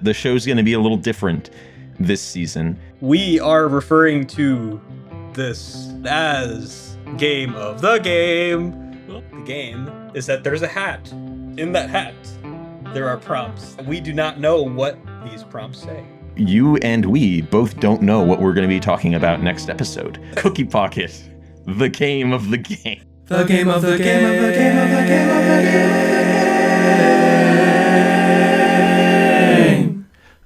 The show's going to be a little different this season. We are referring to this as Game of the Game. The game is that there's a hat. In that hat, there are prompts. We do not know what these prompts say. You and we both don't know what we're going to be talking about next episode. Cookie Pocket, the game of the game. The game of the game of the game of the game of the game.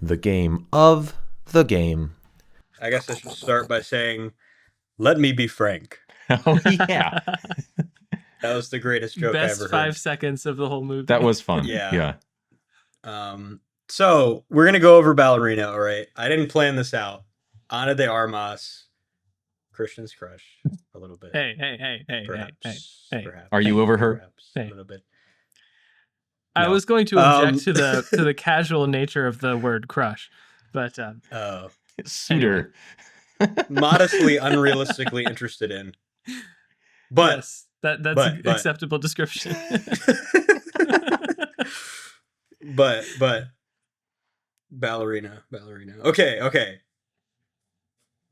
The game of the game. I guess I should start by saying, let me be frank. Oh, yeah. That was the greatest joke I Best ever heard. 5 seconds of the whole movie. That was fun. Yeah. So we're going to go over Ballerina, all right? I didn't plan this out. Ana de Armas, Christian's crush, a little bit. Hey. Perhaps. Are you over her? Perhaps, a little bit. I No. was going to object to the casual nature of the word crush, but Suitor. Modestly, unrealistically interested in. But yes, that's but- an acceptable description. but Ballerina. Okay.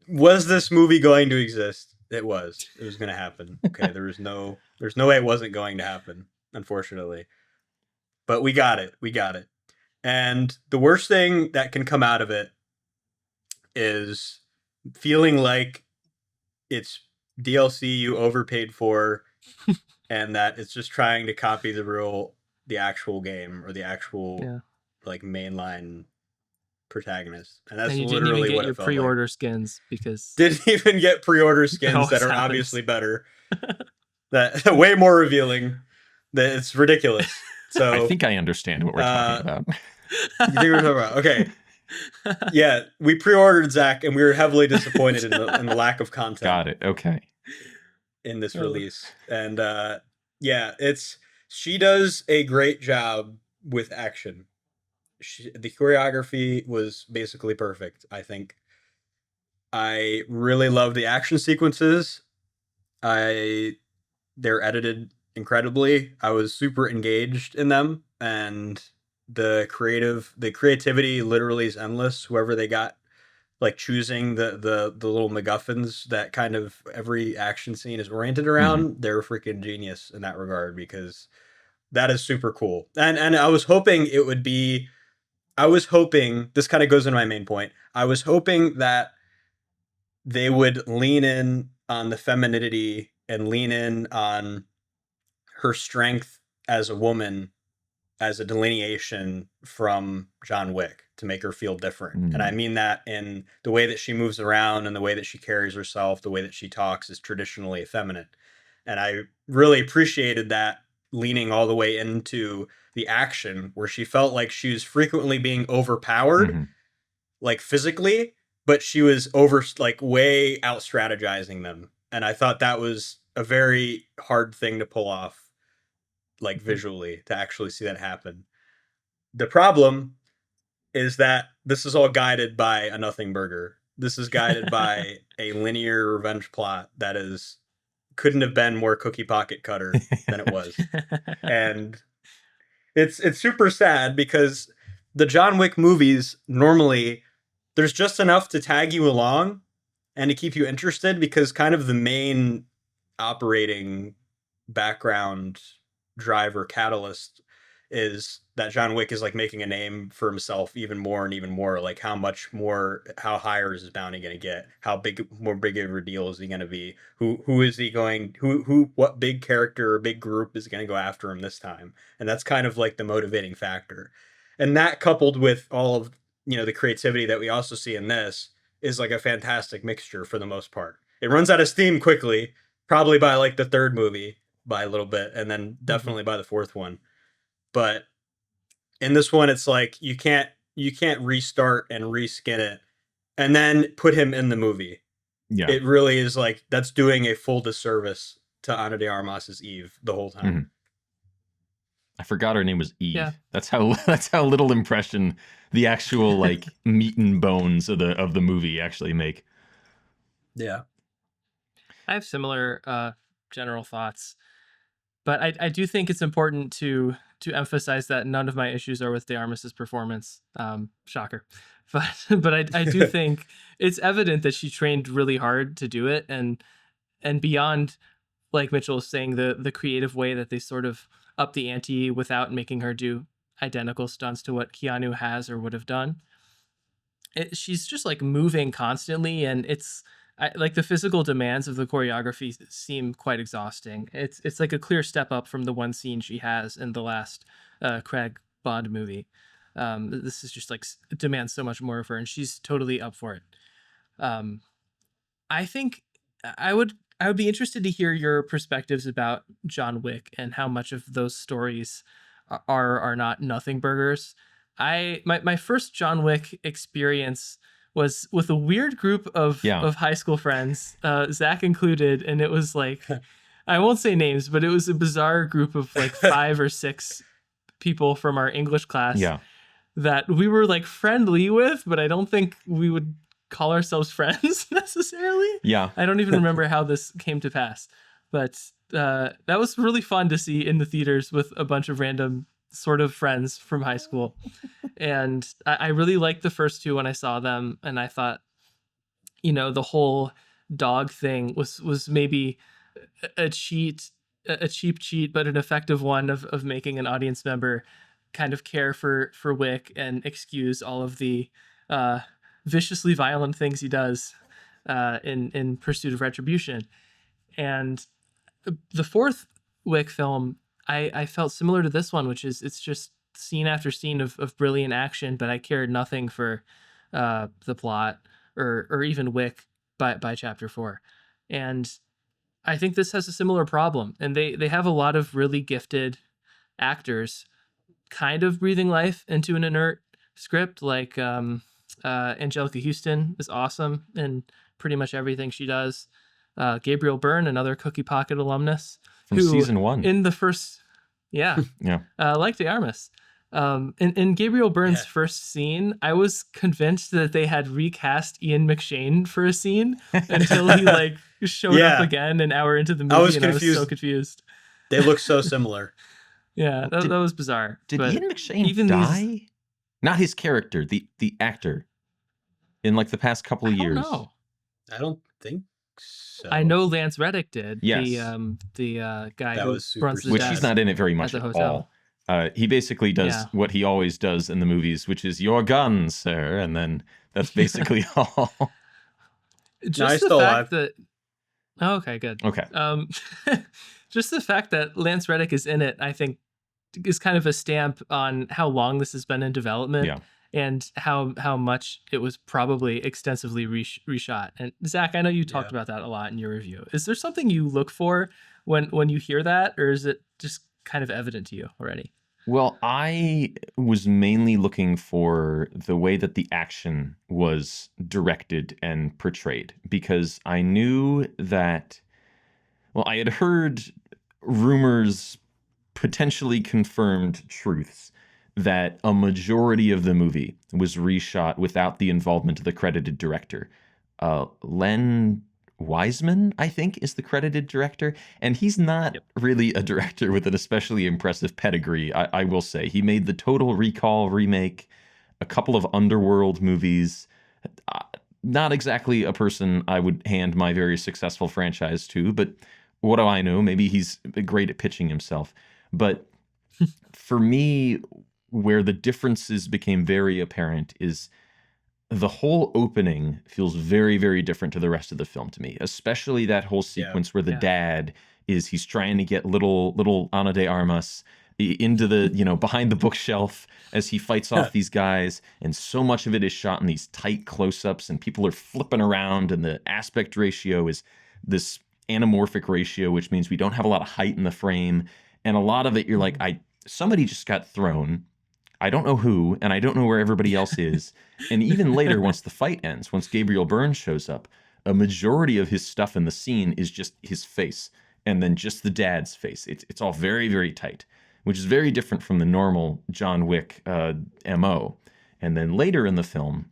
Was this movie going to exist? It was. It was going to happen. Okay, there's no way it wasn't going to happen, unfortunately. But we got it. And the worst thing that can come out of it is feeling like it's DLC you overpaid for and that it's just trying to copy the actual game or the actual like mainline protagonist. And that's and you literally didn't even what get your it felt pre-order like. skins because Didn't even get pre-order skins always that are happens. obviously better. That way more revealing. That it's ridiculous. So I think I understand what we're talking about. you think we're talking about? Okay. Yeah, we pre-ordered Zach, and we were heavily disappointed in the lack of content. Got it. Okay. In this release. And she does a great job with action. The choreography was basically perfect, I think. I really love the action sequences. They're edited incredibly. I was super engaged in them, and the creativity literally is endless. Whoever they got, like choosing the little MacGuffins that kind of every action scene is oriented around, they're freaking genius in that regard, because that is super cool. And I was hoping this kind of goes into my main point. I was hoping that they would lean in on the femininity and lean in on her strength as a woman as a delineation from John Wick to make her feel different. And I mean that in the way that she moves around and the way that she carries herself, the way that she talks is traditionally effeminate. And I really appreciated that leaning all the way into the action where she felt like she was frequently being overpowered, like physically, but she was way out strategizing them. And I thought that was a very hard thing to pull off, like visually, to actually see that happen. The problem is that this is all guided by a nothing burger. This is guided by a linear revenge plot that couldn't have been more cookie pocket cutter than it was. And it's super sad because the John Wick movies, normally there's just enough to tag you along and to keep you interested, because kind of the main operating background driver catalyst is that John Wick is like making a name for himself even more and even more. Like how higher is his bounty going to get? How more big of a deal is he going to be? Who is he going, what big character or big group is going to go after him this time? And that's kind of like the motivating factor. And that coupled with all of, the creativity that we also see in this is like a fantastic mixture for the most part. It runs out of steam quickly, probably by like the third movie by a little bit, and then definitely by the fourth one. But in this one, it's like you can't restart and reskin it and then put him in the movie. Yeah. It really is like that's doing a full disservice to Ana de Armas' Eve the whole time. I forgot her name was Eve. Yeah. That's how little impression the actual like meat and bones of the movie actually make. Yeah. I have similar general thoughts, but I do think it's important to to emphasize that none of my issues are with De Armas's performance. Shocker. But I do think it's evident that she trained really hard to do it, and beyond, like Mitchell was saying, the creative way that they sort of up the ante without making her do identical stunts to what Keanu has or would have done. She's just like moving constantly, and like the physical demands of the choreography seem quite exhausting. It's like a clear step up from the one scene she has in the last Craig Bond movie. This is just like demands so much more of her, and she's totally up for it. I think I would be interested to hear your perspectives about John Wick and how much of those stories are not nothing burgers. My first John Wick experience was with a weird group of high school friends, Zach included, and it was like, I won't say names, but it was a bizarre group of like 5 or 6 people from our English class that we were like friendly with, but I don't think we would call ourselves friends necessarily. Yeah. I don't even remember how this came to pass, but that was really fun to see in the theaters with a bunch of random sort of friends from high school. And I really liked the first 2 when I saw them, and I thought, the whole dog thing was maybe a cheap cheat, but an effective one of making an audience member kind of care for Wick and excuse all of the viciously violent things he does in pursuit of retribution. And the 4th Wick film, I felt similar to this one, which is it's just scene after scene of brilliant action, but I cared nothing for the plot or even Wick by chapter 4. And I think this has a similar problem, and they have a lot of really gifted actors kind of breathing life into an inert script. Like Angelica Houston is awesome in pretty much everything she does. Gabriel Byrne, another Cookie Pocket alumnus, from season 1 in the first, like De Armas. In Gabriel Byrne's first scene, I was convinced that they had recast Ian McShane for a scene until he like showed up again an hour into the movie. I was so confused. They look so similar. That was bizarre. Did Ian McShane die? Not his character, the actor. In like the past couple of years. No, I don't think so. I know Lance Reddick did. Yes. The guy that who runs the which he's not in it very much at all. He basically does what he always does in the movies, which is "your gun, sir," and then that's basically all. Just the fact that. Oh, okay, good. Okay. Just the fact that Lance Reddick is in it, I think, is kind of a stamp on how long this has been in development. Yeah. And how much it was probably extensively reshot. And Zach, I know you talked about that a lot in your review. Is there something you look for when you hear that, or is it just kind of evident to you already? Well, I was mainly looking for the way that the action was directed and portrayed, because I knew that, I had heard rumors, potentially confirmed truths, that a majority of the movie was reshot without the involvement of the credited director. Len Wiseman, I think, is the credited director, and he's not really a director with an especially impressive pedigree, I will say. He made the Total Recall remake, a couple of Underworld movies. Not exactly a person I would hand my very successful franchise to, but what do I know? Maybe he's great at pitching himself. But for me, where the differences became very apparent is the whole opening feels very, very different to the rest of the film to me, especially that whole sequence where the dad he's trying to get little Ana de Armas into the, behind the bookshelf as he fights off these guys. And so much of it is shot in these tight close-ups and people are flipping around, and the aspect ratio is this anamorphic ratio, which means we don't have a lot of height in the frame. And a lot of it, you're like, somebody just got thrown. I don't know who, and I don't know where everybody else is. And even later, once the fight ends, once Gabriel Byrne shows up, a majority of his stuff in the scene is just his face, and then just the dad's face. It's all very, very tight, which is very different from the normal John Wick MO. And then later in the film,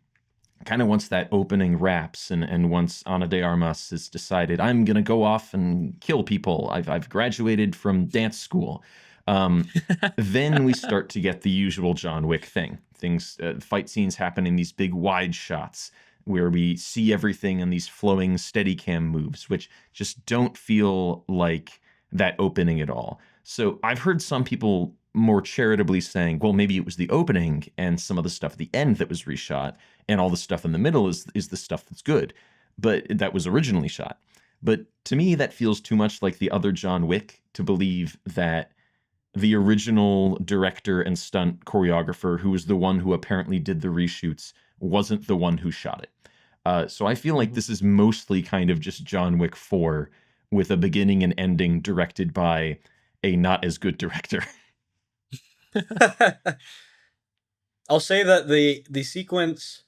kind of once that opening wraps, and once Ana de Armas has decided, I'm going to go off and kill people. I've graduated from dance school. Then we start to get the usual John Wick thing. Fight scenes happen in these big wide shots where we see everything in these flowing Steadicam moves, which just don't feel like that opening at all. So I've heard some people more charitably saying, well, maybe it was the opening and some of the stuff at the end that was reshot, and all the stuff in the middle is the stuff that's good, but that was originally shot. But to me, that feels too much like the other John Wick to believe that the original director and stunt choreographer, who was the one who apparently did the reshoots, wasn't the one who shot it. So I feel like this is mostly kind of just John Wick 4 with a beginning and ending directed by a not as good director. I'll say that the sequence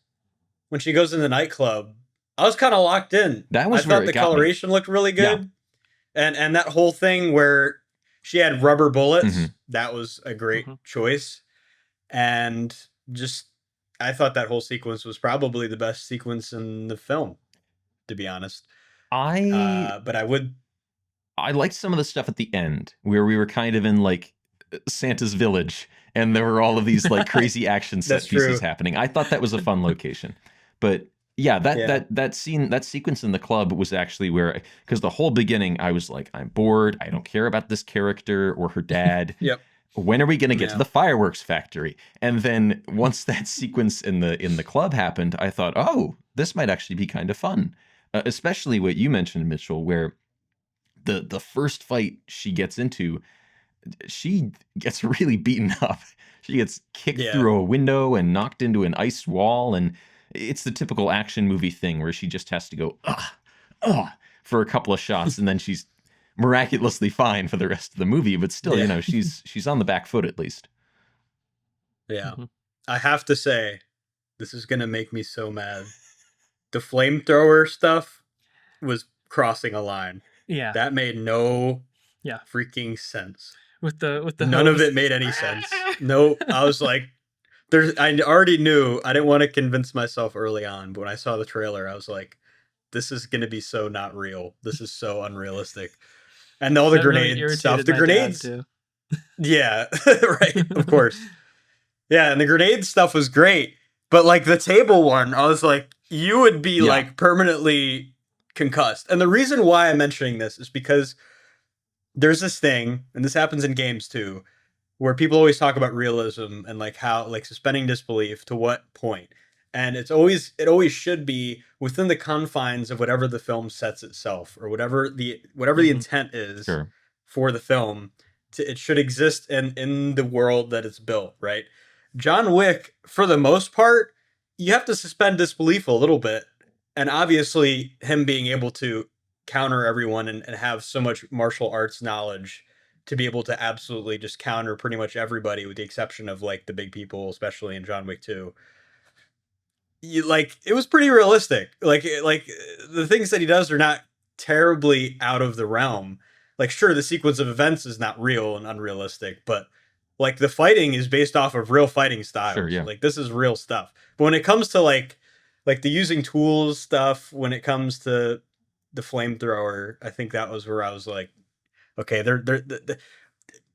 when she goes in the nightclub, I was kind of locked in. That was I where thought it the got me. coloration looked really good. And that whole thing where she had rubber bullets, that was a great choice. And just, I thought that whole sequence was probably the best sequence in the film, to be honest. But I liked some of the stuff at the end where we were kind of in like Santa's village and there were all of these like crazy action set pieces happening. I thought that was a fun location. But yeah, that sequence in the club was actually where, because the whole beginning I was like, I'm bored. I don't care about this character or her dad. Yep. When are we going to get to the fireworks factory? And then once that sequence in the club happened, I thought, oh, this might actually be kind of fun. Especially what you mentioned, Mitchell, where the first fight she gets into, she gets really beaten up. She gets kicked through a window and knocked into an ice wall, and it's the typical action movie thing where she just has to go for a couple of shots, and then she's miraculously fine for the rest of the movie. But still, you know, she's on the back foot at least. Yeah, I have to say, this is gonna make me so mad. The flamethrower stuff was crossing a line. Yeah, that made no freaking sense. With the none hose. of it made any sense. No, I was like, I already knew. I didn't want to convince myself early on, but when I saw the trailer, I was like, this is going to be so not real. This is so unrealistic. And all the grenade stuff, the grenades. Too. Yeah, right. Of course. Yeah, and the grenade stuff was great, but like the table one, I was like, you would be like permanently concussed. And the reason why I'm mentioning this is because there's this thing, and this happens in games too, where people always talk about realism and like how like suspending disbelief to what point. And it always should be within the confines of whatever the film sets itself, or whatever the intent is for the film. It should exist in the world that it's built, right? John Wick, for the most part, you have to suspend disbelief a little bit. And obviously him being able to counter everyone and have so much martial arts knowledge to be able to absolutely just counter pretty much everybody, with the exception of like the big people, especially in John Wick 2. It was pretty realistic. Like the things that he does are not terribly out of the realm. Like, sure, the sequence of events is not real and unrealistic, but like the fighting is based off of real fighting styles. Sure, yeah. Like, this is real stuff. But when it comes to like the using tools stuff, when it comes to the flamethrower, I think that was where I was like, okay,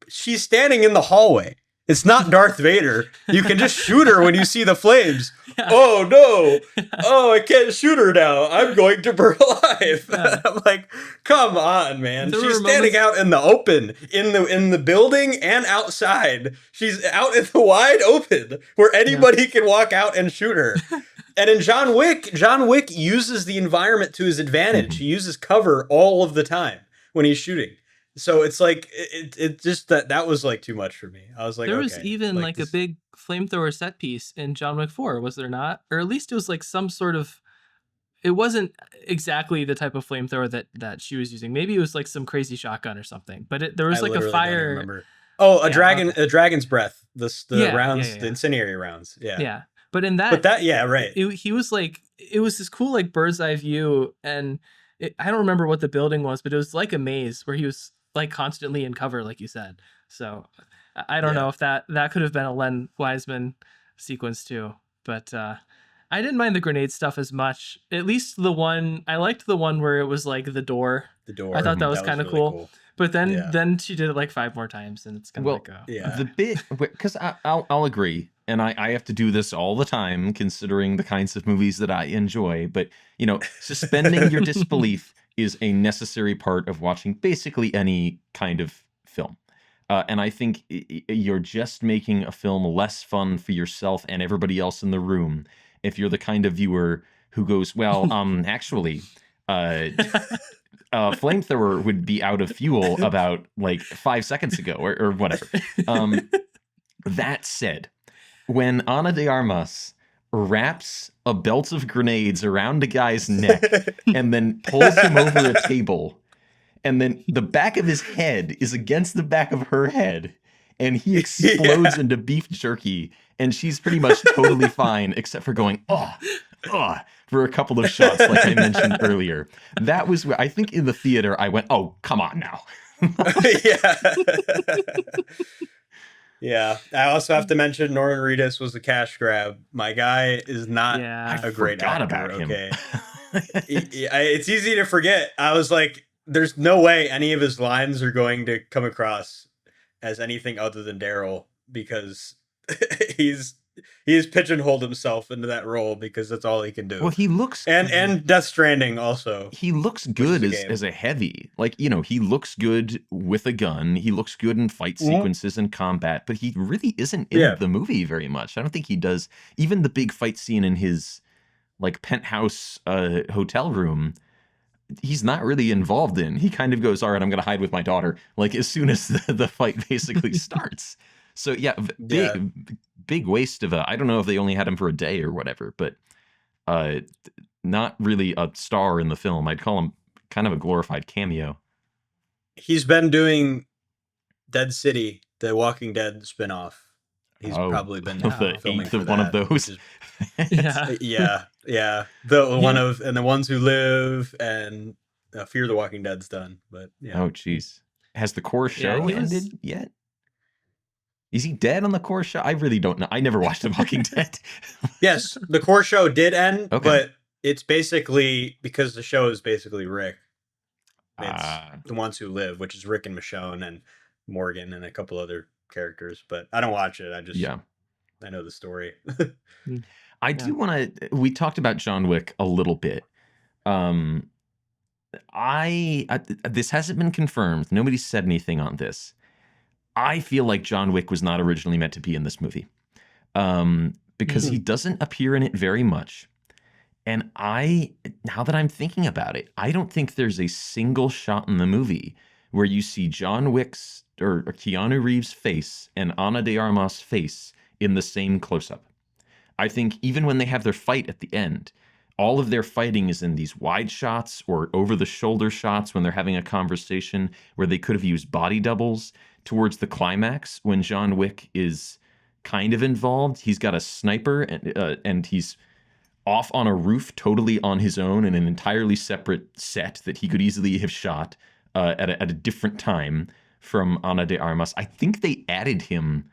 she's standing in the hallway. It's not Darth Vader. You can just shoot her when you see the flames. Yeah. Oh no! Oh, I can't shoot her now. I'm going to burn alive. Yeah. I'm like, come on, man. She's standing out in the open, in the building and outside. She's out in the wide open where anybody can walk out and shoot her. And in John Wick uses the environment to his advantage. He uses cover all of the time when he's shooting. So it's like it just that was like too much for me. I was like, there was even like a big flamethrower set piece in John Wick 4, was there not? Or at least it was like some sort of. It wasn't exactly the type of flamethrower that she was using. Maybe it was like some crazy shotgun or something. But there was like a fire. Oh, a dragon's breath. The rounds, the incendiary rounds. Yeah. Yeah. But in that, right. He was like, it was this cool like bird's eye view, and I don't remember what the building was, but it was like a maze where he was like constantly in cover, like you said. So I don't know if that could have been a Len Wiseman sequence too, but I didn't mind the grenade stuff as much. At least I liked the one where it was like the door. I thought that was kind of really cool. But Yeah. then she did it like 5 more times, and it's kind of Well, like, oh. Yeah. the bit, because I'll agree, and I have to do this all the time, considering the kinds of movies that I enjoy. But suspending your disbelief is a necessary part of watching basically any kind of film. And I think you're just making a film less fun for yourself and everybody else in the room if you're the kind of viewer who goes, well, actually, flamethrower would be out of fuel about like 5 seconds ago or whatever. That said, when Ana de Armas wraps a belt of grenades around a guy's neck and then pulls him over a table, and then the back of his head is against the back of her head, and he explodes into beef jerky, and she's pretty much totally fine, except for going, for a couple of shots, like I mentioned earlier. That was where I think in the theater I went, oh, come on now. Yeah. Yeah. I also have to mention Norman Reedus was a cash grab. My guy is not a great actor. About him. Okay. It's easy to forget. I was like, there's no way any of his lines are going to come across as anything other than Daryl, because he's pigeonholed himself into that role because that's all he can do. Well, he looks and Death Stranding also. He looks good as a heavy. Like, he looks good with a gun. He looks good in fight sequences and combat, but he really isn't in the movie very much. I don't think he does. Even the big fight scene in his like penthouse hotel room, he's not really involved in. He kind of goes, all right, I'm going to hide with my daughter, like as soon as the fight basically starts. So yeah, big waste of I don't know if they only had him for a day or whatever, but not really a star in the film. I'd call him kind of a glorified cameo. He's been doing Dead City, the Walking Dead spinoff. He's probably been the eighth of one of those. Yeah. The one of and the Ones Who Live and Fear the Walking Dead's done, but yeah. Oh jeez, has the core show ended yet? Is he dead on the core show? I really don't know. I never watched The Walking Dead. Yes, the core show did end, but it's basically because the show is basically Rick. It's The Ones Who Live, which is Rick and Michonne and Morgan and a couple other characters. But I don't watch it. I know the story. I do want to. We talked about John Wick a little bit. This hasn't been confirmed. Nobody's said anything on this. I feel like John Wick was not originally meant to be in this movie, because he doesn't appear in it very much. And now that I'm thinking about it, I don't think there's a single shot in the movie where you see John Wick's or Keanu Reeves' face and Ana de Armas' face in the same close-up. I think even when they have their fight at the end, all of their fighting is in these wide shots or over-the-shoulder shots when they're having a conversation where they could have used body doubles. Towards the climax, when John Wick is kind of involved, he's got a sniper and he's off on a roof totally on his own in an entirely separate set that he could easily have shot at a different time from Ana de Armas. I think they added him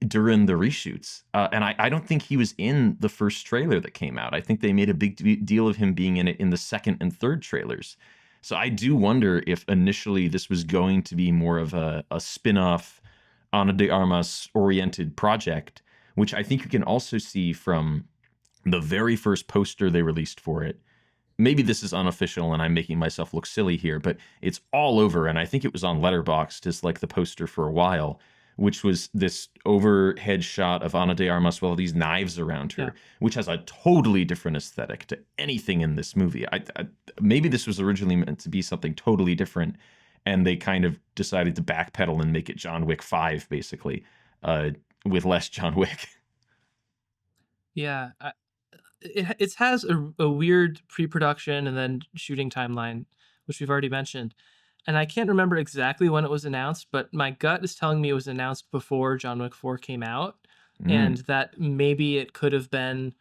during the reshoots. And I don't think he was in the first trailer that came out. I think they made a big deal of him being in it in the second and third trailers. So I do wonder if initially this was going to be more of a spin-off Ana de Armas oriented project, which I think you can also see from the very first poster they released for it. Maybe this is unofficial and I'm making myself look silly here, but it's all over. And I think it was on Letterboxd as like the poster for a while, which was this overhead shot of Ana de Armas with all these knives around her, which has a totally different aesthetic to anything in this movie. Maybe this was originally meant to be something totally different, and they kind of decided to backpedal and make it John Wick 5, basically, with less John Wick. Yeah, it has a weird pre-production and then shooting timeline, which we've already mentioned. And I can't remember exactly when it was announced, but my gut is telling me it was announced before John Wick 4 came out, and that maybe it could have been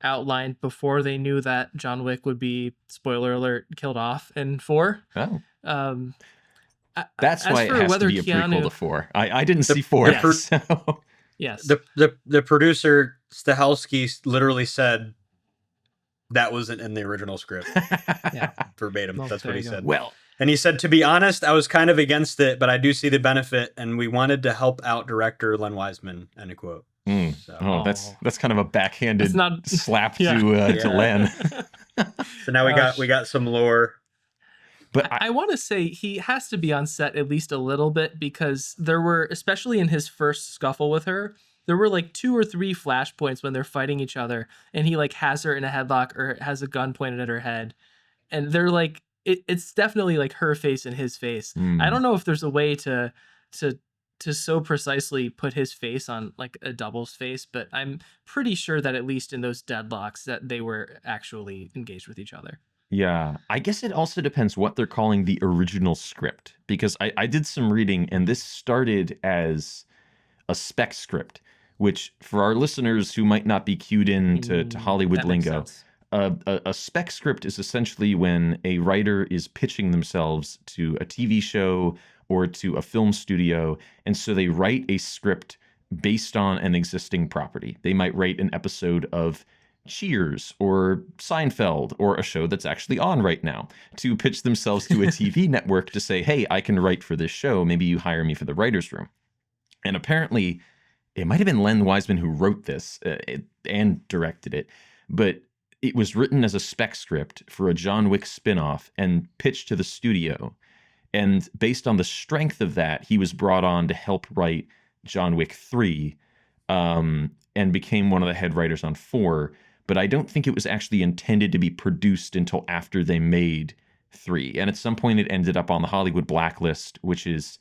outlined before they knew that John Wick would be, spoiler alert, killed off in 4. Oh. That's why it has to be a prequel to 4. I didn't see 4. So. Yes. The producer, Stahelski, literally said that wasn't in the original script. Verbatim. That's what he said. Well, And he said, to be honest, I was kind of against it, but I do see the benefit, and we wanted to help out director Len Wiseman, end of quote. So, Oh, that's kind of a backhanded slap Yeah. to Len. so now we got some lore. But I want to say he has to be on set at least a little bit, because there were, especially in his first scuffle with her, there were like 2 or 3 flashpoints when they're fighting each other, and he like has her in a headlock or has a gun pointed at her head, and they're like, it's definitely like her face and his face. I don't know if there's a way to so precisely put his face on like a double's face, but I'm pretty sure that at least in those deadlocks that they were actually engaged with each other. Yeah, I guess it also depends what they're calling the original script, because I did some reading, and this started as a spec script, which for our listeners who might not be cued in to Hollywood lingo, a spec script is essentially when a writer is pitching themselves to a TV show or to a film studio, and so they write a script based on an existing property. They might write an episode of Cheers or Seinfeld or a show that's actually on right now to pitch themselves to a TV network to say, hey, I can write for this show. Maybe you hire me for the writer's room. And apparently it might have been Len Wiseman who wrote this and directed it, but it was written as a spec script for a John Wick spinoff and pitched to the studio. And based on the strength of that, he was brought on to help write John Wick 3 and became one of the head writers on 4. But I don't think it was actually intended to be produced until after they made 3. And at some point it ended up on the Hollywood blacklist, which is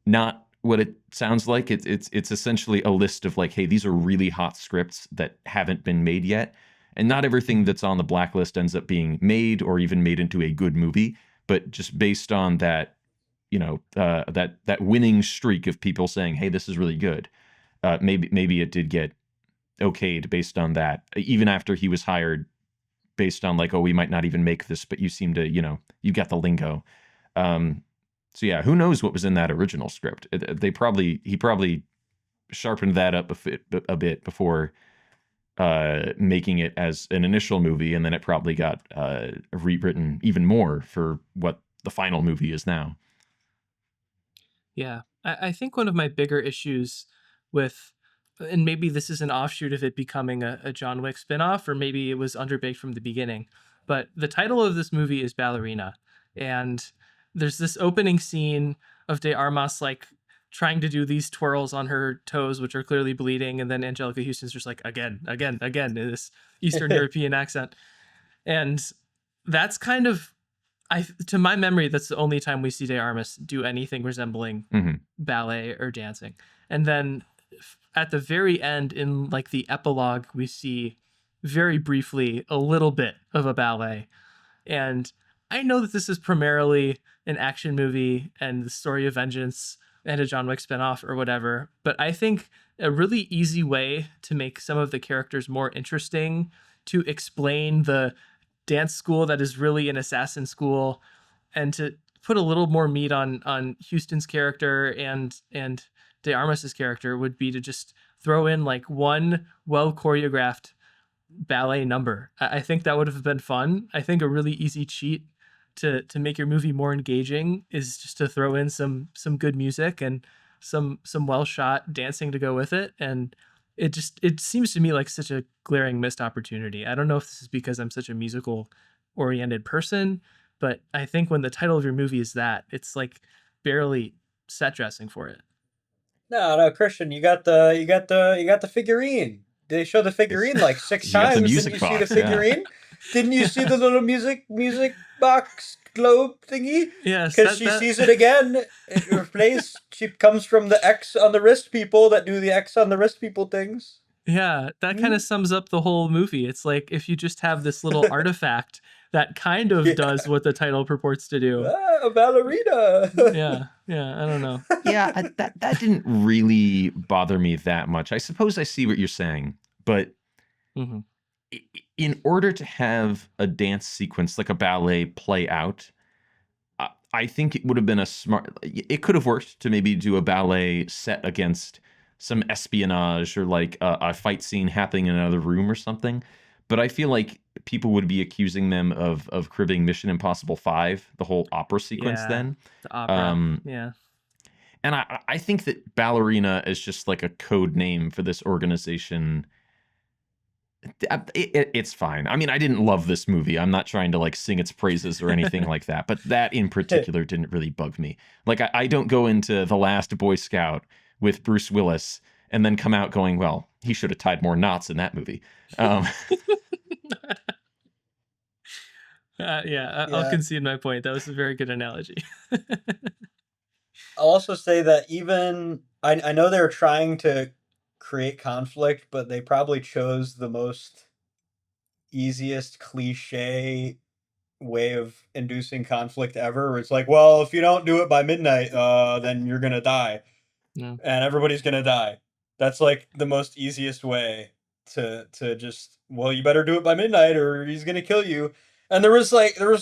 not what it sounds like. It's essentially a list of like, hey, these are really hot scripts that haven't been made yet. And not everything that's on the blacklist ends up being made or even made into a good movie. But just based on that, that winning streak of people saying, hey, this is really good. Maybe it did get okayed based on that, even after he was hired based on like, oh, we might not even make this, but you seem to, you got the lingo. So yeah, who knows what was in that original script? He probably sharpened that up a bit before making it as an initial movie, and then it probably got rewritten even more for what the final movie is now. Yeah, I think one of my bigger issues with, and maybe this is an offshoot of it becoming a John Wick spinoff, or maybe it was underbaked from the beginning, but the title of this movie is Ballerina. And there's this opening scene of de Armas like trying to do these twirls on her toes, which are clearly bleeding. And then Angelica Houston's just like, again, in this Eastern European accent. And that's kind of, to my memory, that's the only time we see de Armas do anything resembling ballet or dancing. And then at the very end, in like the epilogue, we see very briefly a little bit of a ballet. And I know that this is primarily an action movie and the story of vengeance and a John Wick spinoff or whatever, but I think a really easy way to make some of the characters more interesting, to explain the dance school that is really an assassin school, and to put a little more meat on Houston's character and de Armas's character, would be to just throw in like one well choreographed ballet number. I think that would have been fun. I think a really easy cheat to make your movie more engaging is just to throw in some good music and some well shot dancing to go with it. And it seems to me like such a glaring missed opportunity. I don't know if this is because I'm such a musical oriented person, but I think when the title of your movie is that, it's like barely set dressing for it. No, Christian, you got the figurine. They show the figurine like 6 times. Didn't you see the figurine? Yeah. Didn't you see the little music box globe thingy? Yes. Because she sees it again. It replaces. She comes from the X on the wrist people that do the X on the wrist people things. Yeah, that kind of sums up the whole movie. It's like if you just have this little artifact that kind of does what the title purports to do. A ballerina. Yeah, I don't know. Yeah, that didn't really bother me that much. I suppose I see what you're saying, but in order to have a dance sequence like a ballet play out, I think it would have been it could have worked to maybe do a ballet set against some espionage or like a fight scene happening in another room or something. But I feel like people would be accusing them of cribbing Mission Impossible 5, the whole opera sequence Yeah, then. the opera. Yeah. And I think that Ballerina is just like a code name for this organization. It's fine. I mean, I didn't love this movie. I'm not trying to like sing its praises or anything like that, but that in particular didn't really bug me. Like I don't go into The Last Boy Scout with Bruce Willis and then come out going, well, he should have tied more knots in that movie. I'll concede my point. That was a very good analogy. I'll also say that even I know they were trying to create conflict, but they probably chose the most easiest cliche way of inducing conflict ever. Where it's like, well, if you don't do it by midnight, then you're gonna die, No. and everybody's gonna die. That's like the most easiest way to just, well, you better do it by midnight or he's gonna kill you. And there was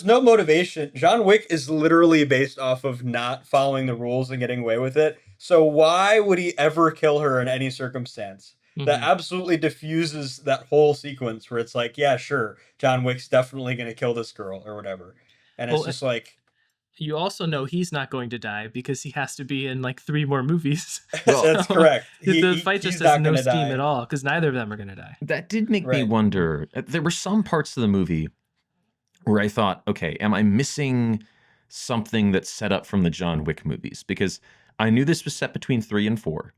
no motivation. John Wick is literally based off of not following the rules and getting away with it. So why would he ever kill her in any circumstance? That absolutely diffuses that whole sequence where it's like, yeah, sure, John Wick's definitely going to kill this girl or whatever. And it's just like... You also know he's not going to die because he has to be in like 3 more movies. Well, that's correct. The fight just has no steam at all because neither of them are going to die. That did make me wonder. There were some parts of the movie where I thought, okay, am I missing something that's set up from the John Wick movies? Because I knew this was set between 3 and 4.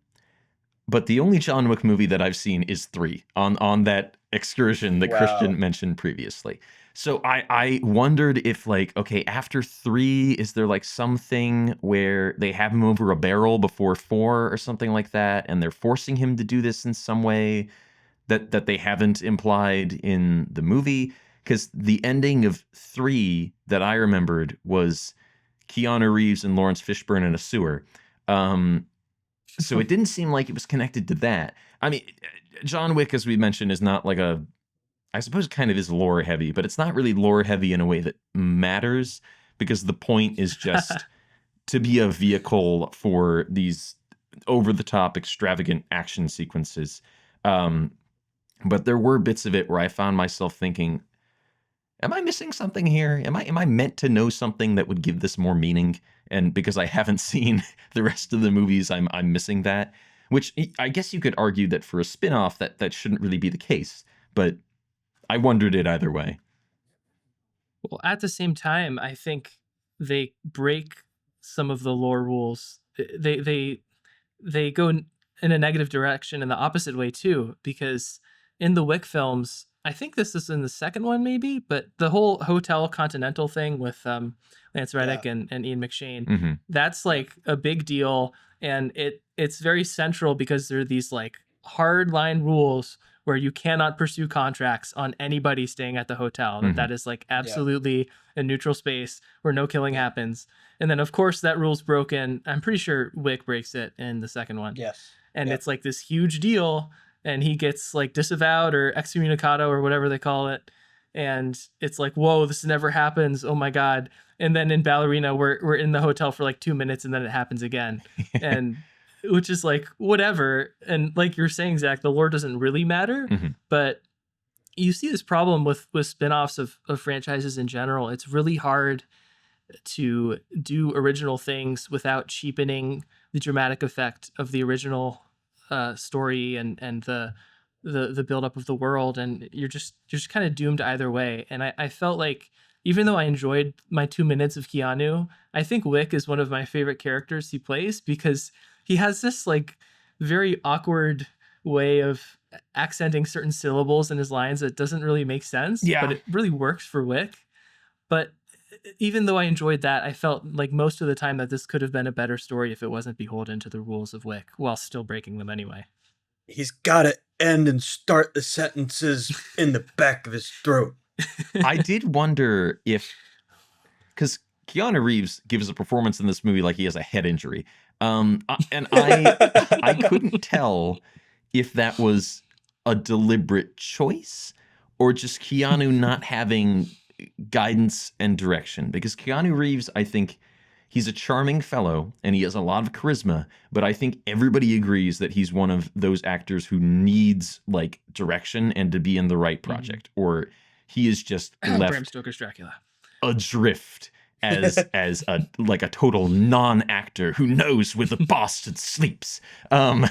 But the only John Wick movie that I've seen is 3 on that excursion that Christian mentioned previously. So I wondered if like, okay, after 3, is there like something where they have him over a barrel before 4 or something like that, and they're forcing him to do this in some way that they haven't implied in the movie? Because the ending of 3 that I remembered was Keanu Reeves and Lawrence Fishburne in a sewer. So it didn't seem like it was connected to that. I mean, John Wick, as we mentioned, is not like I suppose it kind of is lore heavy, but it's not really lore heavy in a way that matters, because the point is just to be a vehicle for these over-the-top, extravagant action sequences. But there were bits of it where I found myself thinking, am I missing something here? Am I meant to know something that would give this more meaning? And because I haven't seen the rest of the movies, I'm missing that. Which I guess you could argue that for a spin-off that shouldn't really be the case. But I wondered it either way. Well, at the same time, I think they break some of the lore rules. They go in a negative direction in the opposite way too, because in the Wick films, I think this is in the second one maybe, but the whole Hotel Continental thing with Lance Reddick and Ian McShane, that's like a big deal, and it's very central because there are these like hard line rules where you cannot pursue contracts on anybody staying at the hotel. That is like absolutely a neutral space where no killing happens. And then of course that rule's broken. I'm pretty sure Wick breaks it in the second one. Yes. And it's like this huge deal, and he gets like disavowed or excommunicado or whatever they call it. And it's like, whoa, this never happens. Oh my God. And then in Ballerina, we're in the hotel for like 2 minutes and then it happens again. And which is like, whatever. And like you're saying, Zach, the lore doesn't really matter, but you see this problem with spinoffs of franchises in general. It's really hard to do original things without cheapening the dramatic effect of the original story and the buildup of the world, and you're just kind of doomed either way. And I felt like, even though I enjoyed my 2 minutes of Keanu, I think Wick is one of my favorite characters he plays, because he has this like very awkward way of accenting certain syllables in his lines that doesn't really make sense, but it really works for Wick. But even though I enjoyed that, I felt like most of the time that this could have been a better story if it wasn't beholden to the rules of Wick, while still breaking them anyway. He's got to end and start the sentences in the back of his throat. I did wonder if, because Keanu Reeves gives a performance in this movie like he has a head injury. And I couldn't tell if that was a deliberate choice or just Keanu not having guidance and direction. Because Keanu Reeves, I think he's a charming fellow and he has a lot of charisma, but I think everybody agrees that he's one of those actors who needs like direction and to be in the right project, or He is just Bram left Stoker's Dracula. adrift as a like a total non-actor who knows where the bastard sleeps. And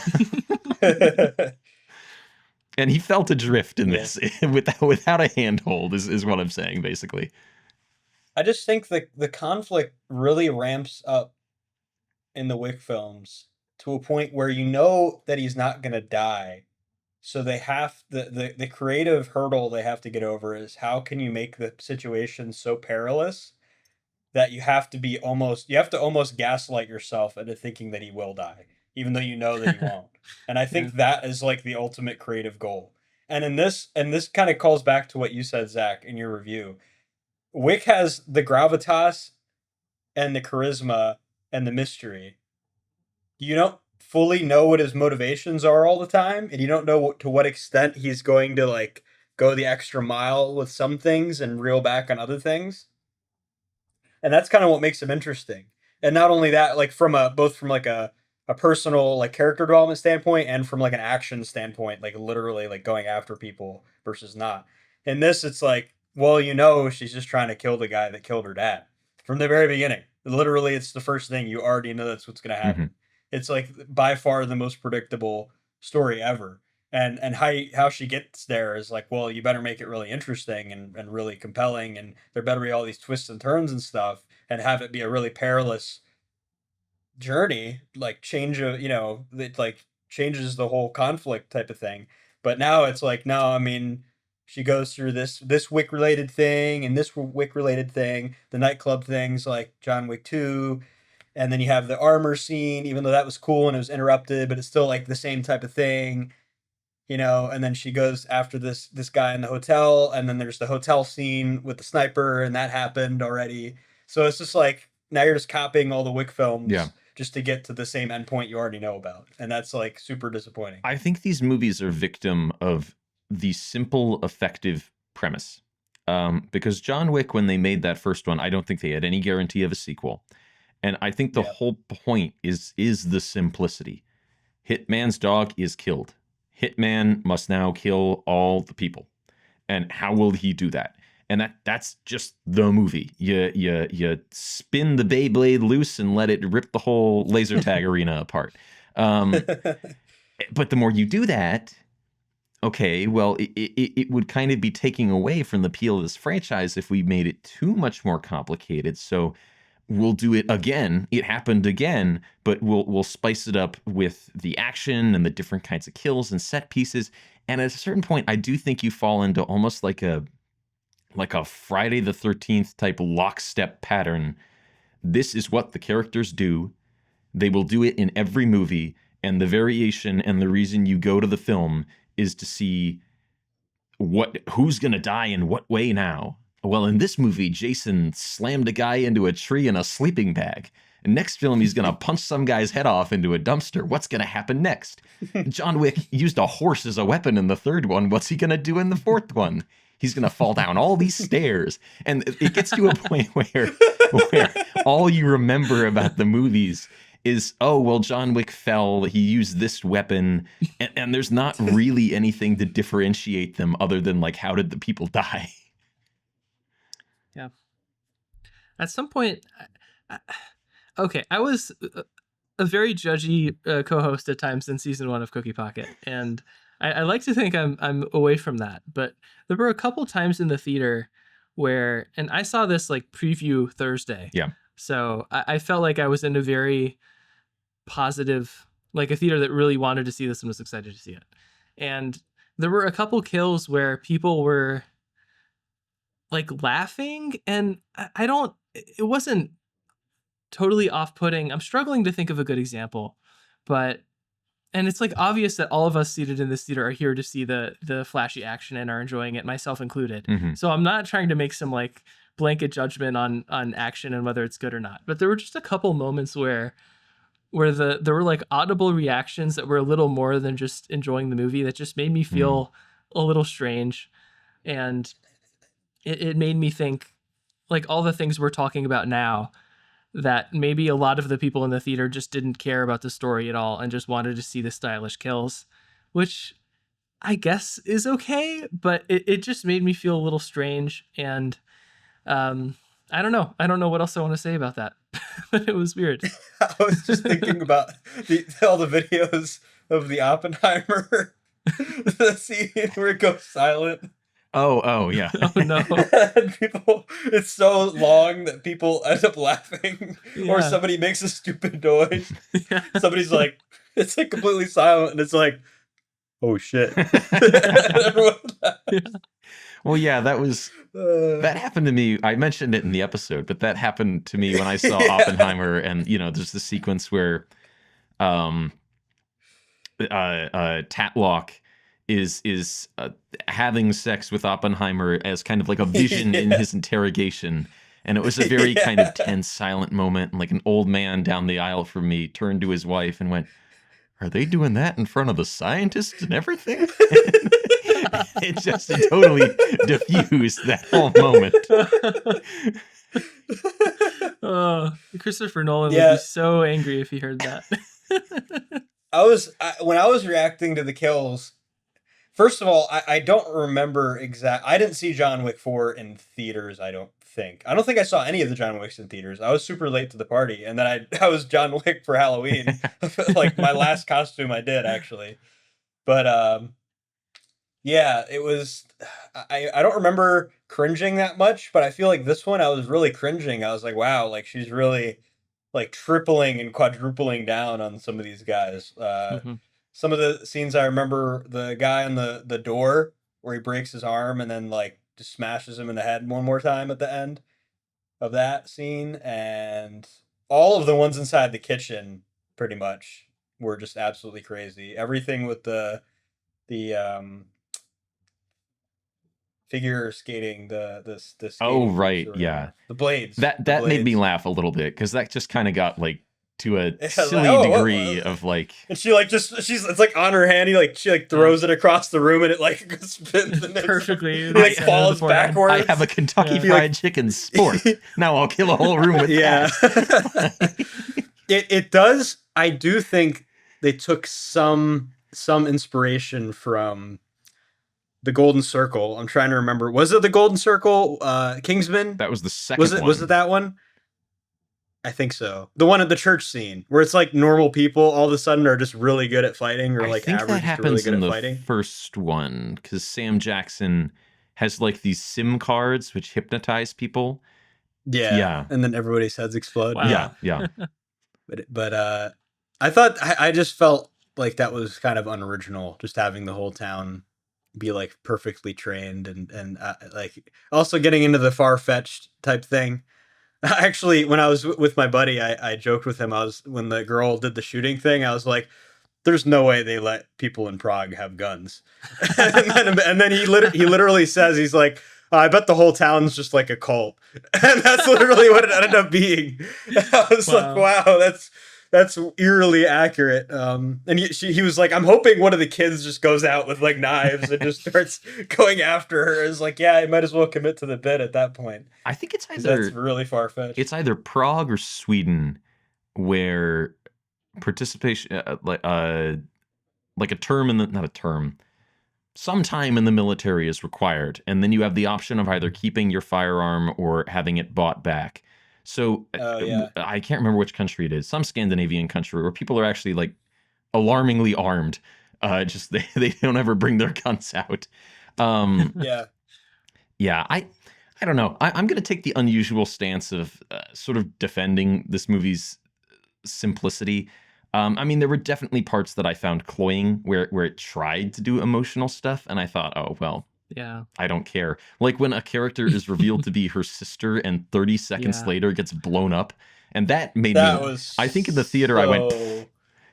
he felt adrift in this without a handhold is what I'm saying, basically. I just think the conflict really ramps up in the Wick films to a point where you know that he's not going to die. So they have the creative hurdle they have to get over is how can you make the situation so perilous that you have to almost gaslight yourself into thinking that he will die, even though you know that he won't. And I think that is like the ultimate creative goal. And this kind of calls back to what you said, Zach, in your review. Wick has the gravitas and the charisma and the mystery. You don't fully know what his motivations are all the time, and you don't know to what extent he's going to like go the extra mile with some things and reel back on other things. And that's kind of what makes him interesting. And not only that, like both from like a personal like character development standpoint and from like an action standpoint, like literally like going after people versus not. In this, it's like, well, she's just trying to kill the guy that killed her dad from the very beginning. Literally, it's the first thing. You already know that's what's going to happen. It's like by far the most predictable story ever. And how she gets there is like, well, you better make it really interesting and really compelling, and there better be all these twists and turns and stuff, and have it be a really perilous journey, like it like changes the whole conflict type of thing. But now it's like, no, I mean, she goes through this Wick related thing and this Wick related thing, the nightclub things like John Wick 2, and then you have the armor scene, even though that was cool and it was interrupted, but it's still like the same type of thing. And then she goes after this guy in the hotel, and then there's the hotel scene with the sniper, and that happened already. So it's just like, now you're just copying all the Wick films just to get to the same endpoint you already know about. And that's like super disappointing. I think these movies are victim of the simple, effective premise. Because John Wick, when they made that first one, I don't think they had any guarantee of a sequel. And I think the whole point is the simplicity. Hitman's dog is killed. Hitman must now kill all the people. And how will he do that? And that's just the movie. You spin the Beyblade loose and let it rip the whole laser tag arena apart. But the more you do that, okay, well, it would kind of be taking away from the appeal of this franchise if we made it too much more complicated. So we'll do it again. It happened again, but we'll spice it up with the action and the different kinds of kills and set pieces. And at a certain point, I do think you fall into almost like a Friday the 13th type lockstep pattern. This is what the characters do. They will do it in every movie. And the variation and the reason you go to the film is to see who's going to die in what way now. Well, in this movie, Jason slammed a guy into a tree in a sleeping bag. And next film, he's going to punch some guy's head off into a dumpster. What's going to happen next? John Wick used a horse as a weapon in the third one. What's he going to do in the fourth one? He's going to fall down all these stairs. And it gets to a point where all you remember about the movies is, oh, well, John Wick fell. He used this weapon. And there's not really anything to differentiate them other than, like, how did the people die? Yeah. At some point, okay, I was a very judgy co-host at times in season 1 of Cookie Pocket, and I like to think I'm away from that. But there were a couple times in the theater where, and I saw this like preview Thursday. Yeah. So I felt like I was in a very positive, like a theater that really wanted to see this and was excited to see it. And there were a couple kills where people were like laughing, and it wasn't totally off-putting. I'm struggling to think of a good example, and it's like obvious that all of us seated in this theater are here to see the flashy action and are enjoying it, myself included. Mm-hmm. So I'm not trying to make some like blanket judgment on action and whether it's good or not. But there were just a couple moments where there were like audible reactions that were a little more than just enjoying the movie that just made me feel a little strange. And it made me think, like, all the things we're talking about now, that maybe a lot of the people in the theater just didn't care about the story at all and just wanted to see the stylish kills, which I guess is okay, but it just made me feel a little strange, and I don't know. I don't know what else I want to say about that, but it was weird. I was just thinking about all the videos of the Oppenheimer, the scene where it goes silent. Oh, yeah. Oh no. And people, it's so long that people end up laughing, or Yeah. somebody makes a stupid noise. Yeah. Somebody's like, it's like completely silent, and it's like, oh shit. Yeah. Well, yeah, that happened to me. I mentioned it in the episode, but that happened to me when I saw Yeah. Oppenheimer, and there's the sequence where Tatlock is having sex with Oppenheimer as kind of like a vision in his interrogation. And it was a very kind of tense, silent moment. And like an old man down the aisle from me turned to his wife and went, "Are they doing that in front of the scientists and everything?" It just totally diffused that whole moment. Christopher Nolan would Yeah. be so angry if he heard that. When I was reacting to the kills, first of all, I don't remember I didn't see John Wick 4 in theaters, I don't think. I don't think I saw any of the John Wicks in theaters. I was super late to the party, and then I was John Wick for Halloween. Like my last costume I did, actually. But yeah, it was I don't remember cringing that much, but I feel like this one I was really cringing. I was like, wow, like she's really like tripling and quadrupling down on some of these guys. Mhm. Some of the scenes I remember, the guy on the door where he breaks his arm and then like just smashes him in the head one more time at the end of that scene, and all of the ones inside the kitchen pretty much were just absolutely crazy. Everything with the figure skating, the skating Oh, moves right, or yeah. whatever. The blades. That the made me blades. laugh a little bit because that just kind of got like to a Yeah, like, silly oh, degree of like, And she like it's like on her hand. She like throws it across the room and it like spins and Perfectly. He like Yeah, falls the forehead. backwards. I have a Kentucky Yeah. Fried Chicken sport. Now I'll kill a whole room with Yeah. that. It does. I do think they took some inspiration from the Golden Circle. I'm trying to remember. Was it the Golden Circle? Kingsman? That was the second Was it? one. Was it that one? I think so. The one at the church scene where it's like normal people all of a sudden are just really good at fighting, or I like think that average to happens really good in at the fighting. first one because Sam Jackson has like these SIM cards which hypnotize people. Yeah. Yeah. And then everybody's heads explode. Wow. Yeah. But I thought I just felt like that was kind of unoriginal, just having the whole town be like perfectly trained and like also getting into the far-fetched type thing. Actually, when I was with my buddy, I joked with him. When the girl did the shooting thing, I was like, "There's no way they let people in Prague have guns." and then he literally says, he's like, "I bet the whole town's just like a cult," and that's literally what it ended up being. I was like, "Wow, that's eerily accurate." And he was like, "I'm hoping one of the kids just goes out with like knives and just starts going after her." It's like, yeah, I might as well commit to the bit at that point. I think it's either That's really far fetched. It's either Prague or Sweden where participation like a term not a term, sometime in the military is required, and then you have the option of either keeping your firearm or having it bought back. So yeah. I can't remember which country it is, some Scandinavian country where people are actually like alarmingly armed. Just they don't ever bring their guns out. Yeah. Yeah, I don't know. I'm going to take the unusual stance of sort of defending this movie's simplicity. I mean, there were definitely parts that I found cloying where it tried to do emotional stuff, and I thought, oh, well, Yeah. I don't care. Like when a character is revealed to be her sister and 30 seconds Yeah. later gets blown up, and that made That me... was I think in the theater I went...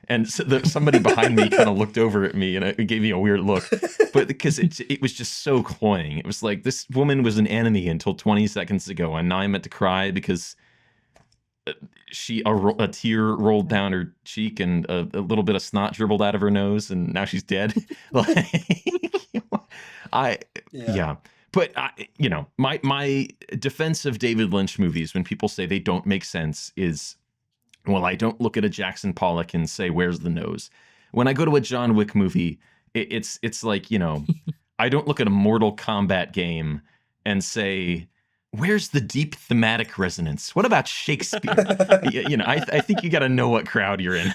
And so somebody behind me kind of looked over at me and it gave me a weird look. But because it was just so cloying. It was like, this woman was an enemy until 20 seconds ago, and now I'm meant to cry because a tear rolled down her cheek and a little bit of snot dribbled out of her nose, and now she's dead. Yeah. But my defense of David Lynch movies when people say they don't make sense is, well, I don't look at a Jackson Pollock and say, where's the nose? When I go to a John Wick movie, It's like, I don't look at a Mortal Kombat game and say, where's the deep thematic resonance? What about Shakespeare? I think you got to know what crowd you're in.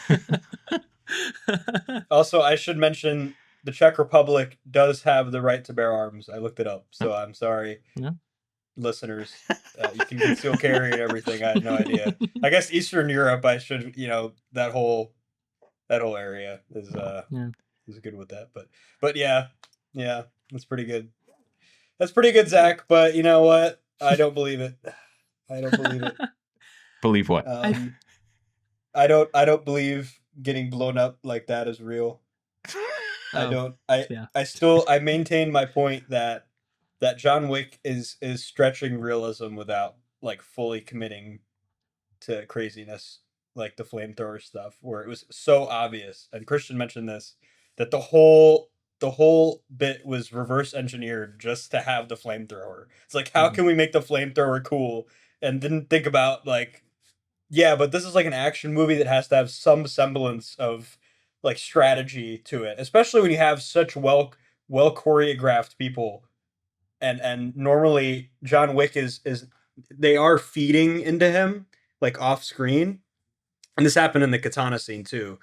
Also, I should mention the Czech Republic does have the right to bear arms. I looked it up, so I'm sorry, listeners. You can conceal carry and everything. I had no idea. I guess Eastern Europe, I should, that whole area is good with that. But yeah, that's pretty good. That's pretty good, Zach. But you know what? I don't believe it. I don't believe it. Believe what? I don't believe getting blown up like that is real. I maintain my point that John Wick is stretching realism without like fully committing to craziness, like the flamethrower stuff, where it was so obvious. And Christian mentioned this, that the whole bit was reverse engineered just to have the flamethrower. It's like, how can we make the flamethrower cool? And didn't think about like, yeah, but this is like an action movie that has to have some semblance of like strategy to it, especially when you have such well choreographed people. And normally John Wick is they are feeding into him like off screen. And this happened in the katana scene too.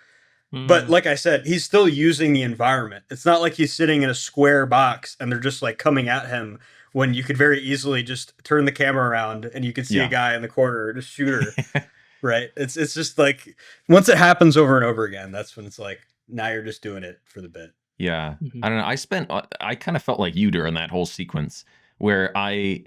But like I said, he's still using the environment. It's not like he's sitting in a square box and they're just like coming at him, when you could very easily just turn the camera around and you could see a guy in the corner, just shoot her. Right? It's just like, once it happens over and over again, that's when it's like, now you're just doing it for the bit. Yeah. I don't know. I kind of felt like you during that whole sequence, where I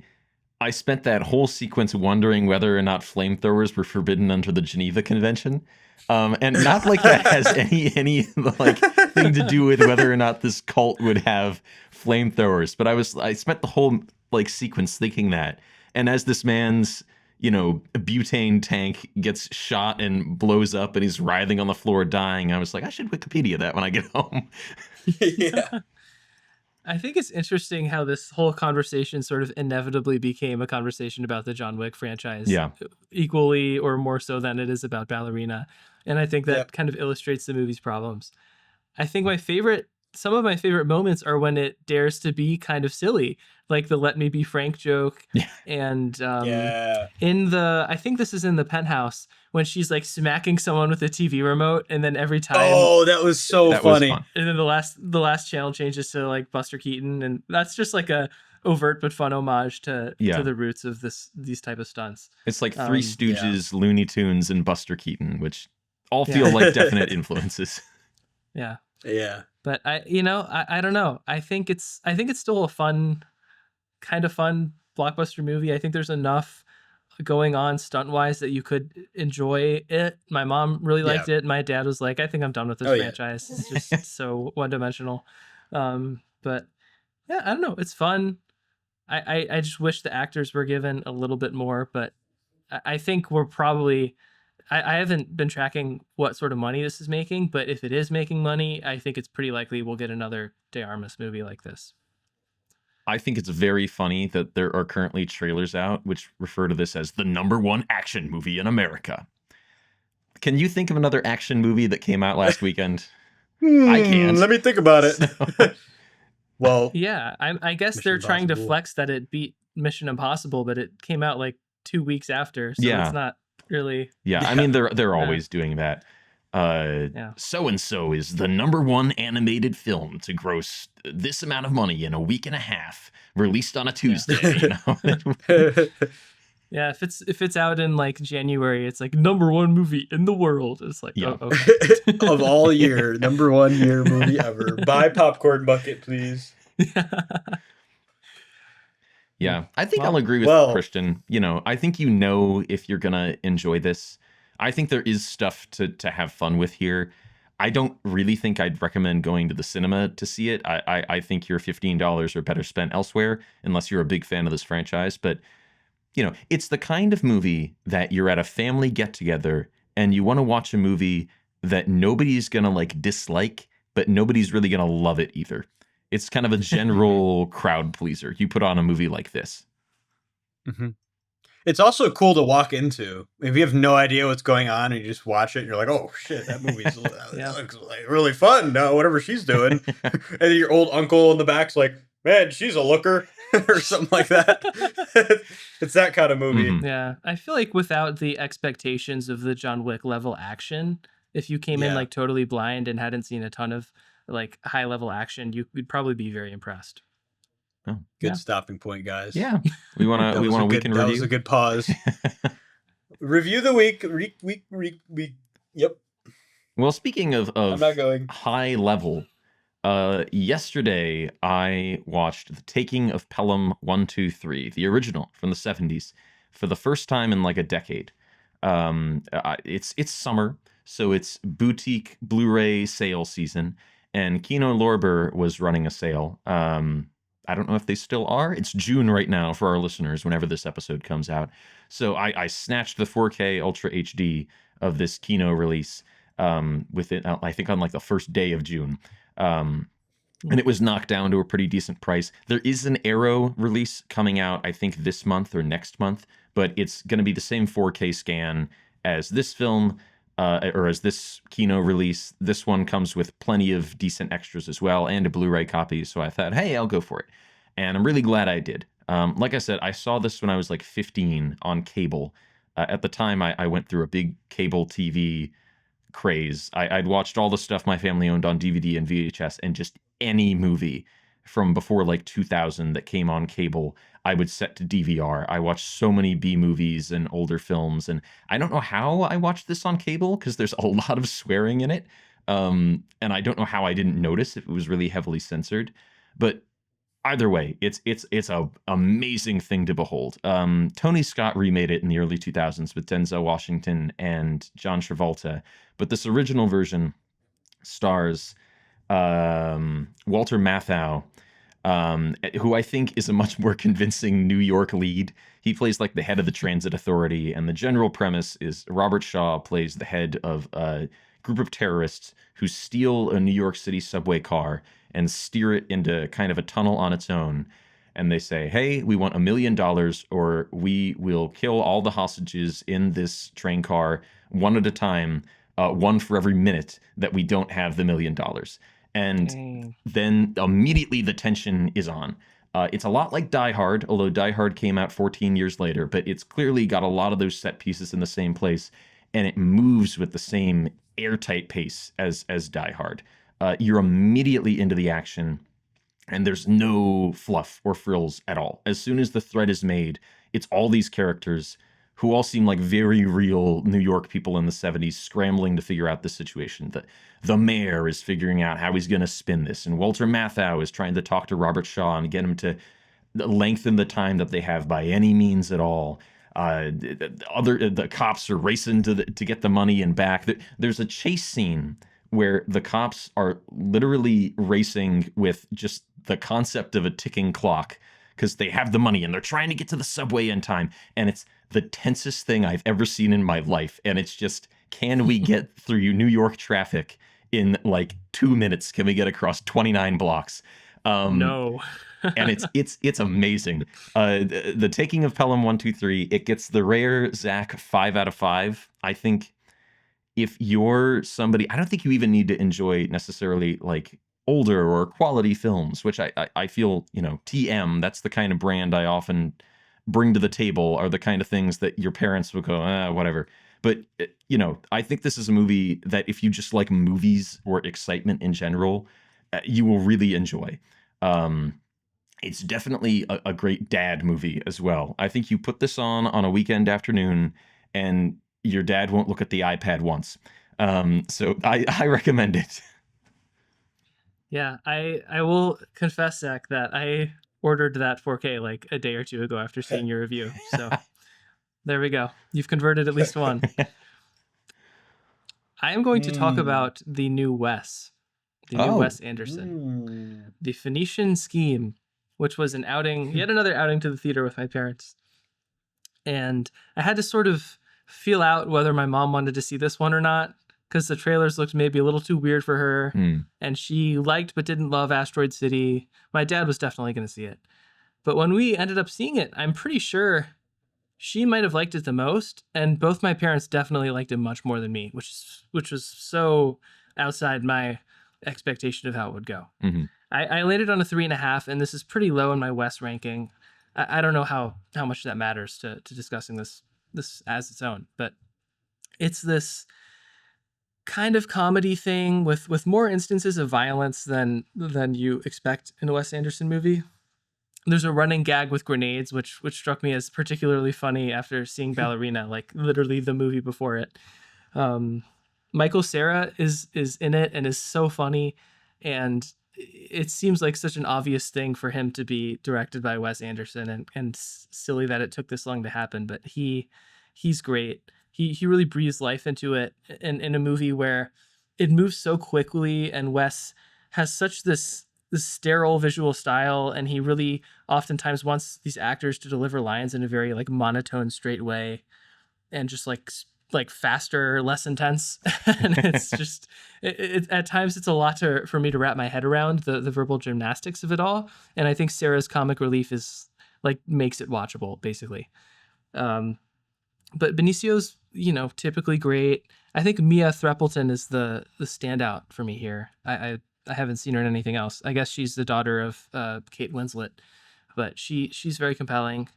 spent that whole sequence wondering whether or not flamethrowers were forbidden under the Geneva Convention. And not like that has any like thing to do with whether or not this cult would have flamethrowers. But I spent the whole like sequence thinking that. And as this man's, butane tank gets shot and blows up and he's writhing on the floor dying, I was like, I should Wikipedia that when I get home. Yeah. I think it's interesting how this whole conversation sort of inevitably became a conversation about the John Wick franchise. Yeah. Equally or more so than it is about Ballerina. And I think that kind of illustrates the movie's problems. I think some of my favorite moments are when it dares to be kind of silly, like the "Let me be Frank" joke. Yeah. And I think this is in the Penthouse, when she's like smacking someone with a TV remote, and then every time, that was so funny. Was fun. And then the last channel changes to like Buster Keaton, and that's just like a overt but fun homage to the roots of these type of stunts. It's like Three Stooges, Looney Tunes, and Buster Keaton, which all feel like definite influences. Yeah. Yeah. But I don't know. I think it's still a kind of fun blockbuster movie. I think there's enough going on stunt wise that you could enjoy it. My mom really liked it. My dad was like, I think I'm done with this franchise. It's just so one dimensional. But yeah, I don't know. It's fun. I just wish the actors were given a little bit more, but I think we're probably, I haven't been tracking what sort of money this is making, but if it is making money, I think it's pretty likely we'll get another De Armas movie like this. I think it's very funny that there are currently trailers out which refer to this as the #1 action movie in America. Can you think of another action movie that came out last weekend? I can't. Let me think about it. Well, yeah, I guess they're trying to flex that it beat Mission Impossible, but it came out like 2 weeks after, so it's not really. Yeah, I mean they're always doing that. So-and-so is the #1 animated film to gross this amount of money in a week and a half, released on a Tuesday. Yeah, if it's out in like January, it's like #1 movie in the world. It's like, of all year, #1 year movie ever. Buy popcorn bucket, please. Yeah, I think I'll agree with Christian. I think if you're gonna enjoy this. I think there is stuff to have fun with here. I don't really think I'd recommend going to the cinema to see it. I think your $15 are better spent elsewhere, unless you're a big fan of this franchise. But it's the kind of movie that you're at a family get-together and you want to watch a movie that nobody's going to like dislike, but nobody's really going to love it either. It's kind of a general crowd pleaser. You put on a movie like this. Mm-hmm. It's also cool to walk into. If you have no idea what's going on and you just watch it, and you're like, "Oh shit, that movie's that looks like really fun." Whatever she's doing, and your old uncle in the back's like, "Man, she's a looker," or something like that. It's that kind of movie. Mhm. Yeah, I feel like without the expectations of the John Wick level action, if you came in Yeah. like totally blind and hadn't seen a ton of like high level action, you'd probably be very impressed. Oh, Good Yeah. stopping point, guys. yeah. We want That to was a week in good. That review. was a good pause. Review the week. Week. Yep. Well, speaking I'm of not going. high level, yesterday I watched The Taking of Pelham 123, the original from the 70s, for the first time in like a decade. It's summer, so it's boutique Blu-ray sale season, and Kino Lorber was running a sale. I don't know if they still are. It's June right now for our listeners whenever this episode comes out. So I snatched the 4K Ultra HD of this Kino release within, I think, on like the first day of June. And it was knocked down to a pretty decent price. There is an Arrow release coming out, I think, this month or next month, but it's going to be the same 4K scan as this film, or as this Kino release. This one comes with plenty of decent extras as well, and a Blu-ray copy. So I thought, hey, I'll go for it. And I'm really glad I did. Like I said, I saw this when I was like 15 on cable. At the time, I went through a big cable TV craze. I'd watched all the stuff my family owned on DVD and VHS, and just any movie from before like 2000 that came on cable, I would set to DVR. I watched so many B movies and older films, and I don't know how I watched this on cable because there's a lot of swearing in it. And I don't know how I didn't notice if it was really heavily censored. But either way, it's a amazing thing to behold. Tony Scott remade it in the early 2000s with Denzel Washington and John Travolta, but this original version stars Walter Matthau, who I think is a much more convincing New York lead. He plays like the head of the transit authority, and the general premise is Robert Shaw plays the head of a group of terrorists who steal a New York City subway car and steer it into kind of a tunnel on its own. And they say, hey, we want $1 million, or we will kill all the hostages in this train car one at a time, one for every minute that we don't have the $1 million. And Dang. then immediately the tension is on. It's a lot like Die Hard, although Die Hard came out 14 years later, but it's clearly got a lot of those set pieces in the same place, and it moves with the same airtight pace as Die Hard. You're immediately into the action, and there's no fluff or frills at all. As soon as the threat is made, it's all these characters who all seem like very real New York people in the 70s scrambling to figure out the situation. The mayor is figuring out how he's going to spin this, and Walter Matthau is trying to talk to Robert Shaw and get him to lengthen the time that they have by any means at all. The cops are racing to get the money and back. There's a chase scene where the cops are literally racing with just the concept of a ticking clock because they have the money and they're trying to get to the subway in time. And it's the tensest thing I've ever seen in my life. And it's just, can we get through New York traffic in like 2 minutes? Can we get across 29 blocks? No. And it's amazing. The Taking of Pelham 123, it gets the rare Zach 5 out of 5. I think if you're somebody, I don't think you even need to enjoy necessarily like older or quality films, which I feel, TM, that's the kind of brand I often bring to the table, are the kind of things that your parents will go, whatever. But, I think this is a movie that if you just like movies or excitement in general, you will really enjoy. It's definitely a great dad movie as well. I think you put this on a weekend afternoon and your dad won't look at the iPad once. So I recommend it. Yeah, I will confess, Zach, that I ordered that 4K like a day or two ago after seeing your review. So there we go. You've converted at least one. I am going to talk about the new Wes, new Wes Anderson, the Phoenician Scheme, which was an outing, yet another outing to the theater with my parents. And I had to sort of feel out whether my mom wanted to see this one or not, because the trailers looked maybe a little too weird for her, and she liked but didn't love Asteroid City. My dad was definitely going to see it. But when we ended up seeing it, I'm pretty sure she might have liked it the most, and both my parents definitely liked it much more than me, which was so outside my expectation of how it would go. Mm-hmm. I landed on a 3.5, and this is pretty low in my Wes ranking. I don't know how much that matters to discussing this as its own, but it's this kind of comedy thing with more instances of violence than you expect in a Wes Anderson movie. There's a running gag with grenades, which struck me as particularly funny after seeing Ballerina, like literally the movie before it. Michael Cera is in it and is so funny, and it seems like such an obvious thing for him to be directed by Wes Anderson, and silly that it took this long to happen, but he's great. He really breathes life into it in a movie where it moves so quickly, and Wes has such this sterile visual style, and he really oftentimes wants these actors to deliver lines in a very like monotone, straight way, and just like faster, less intense. And it's just it at times it's a lot for me to wrap my head around the verbal gymnastics of it all. And I think Sarah's comic relief is like makes it watchable basically. But Benicio's, typically great. I think Mia Threppleton is the standout for me here. I haven't seen her in anything else. I guess she's the daughter of Kate Winslet, but she's very compelling.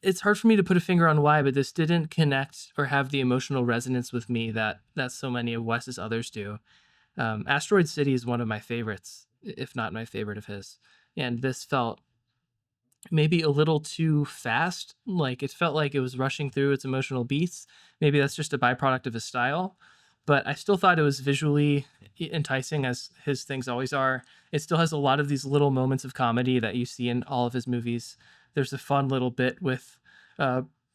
It's hard for me to put a finger on why, but this didn't connect or have the emotional resonance with me that so many of Wes's others do. Asteroid City is one of my favorites, if not my favorite of his. And this felt maybe a little too fast. Like it felt like it was rushing through its emotional beats. Maybe that's just a byproduct of his style, but I still thought it was visually enticing, as his things always are. It still has a lot of these little moments of comedy that you see in all of his movies. There's a fun little bit with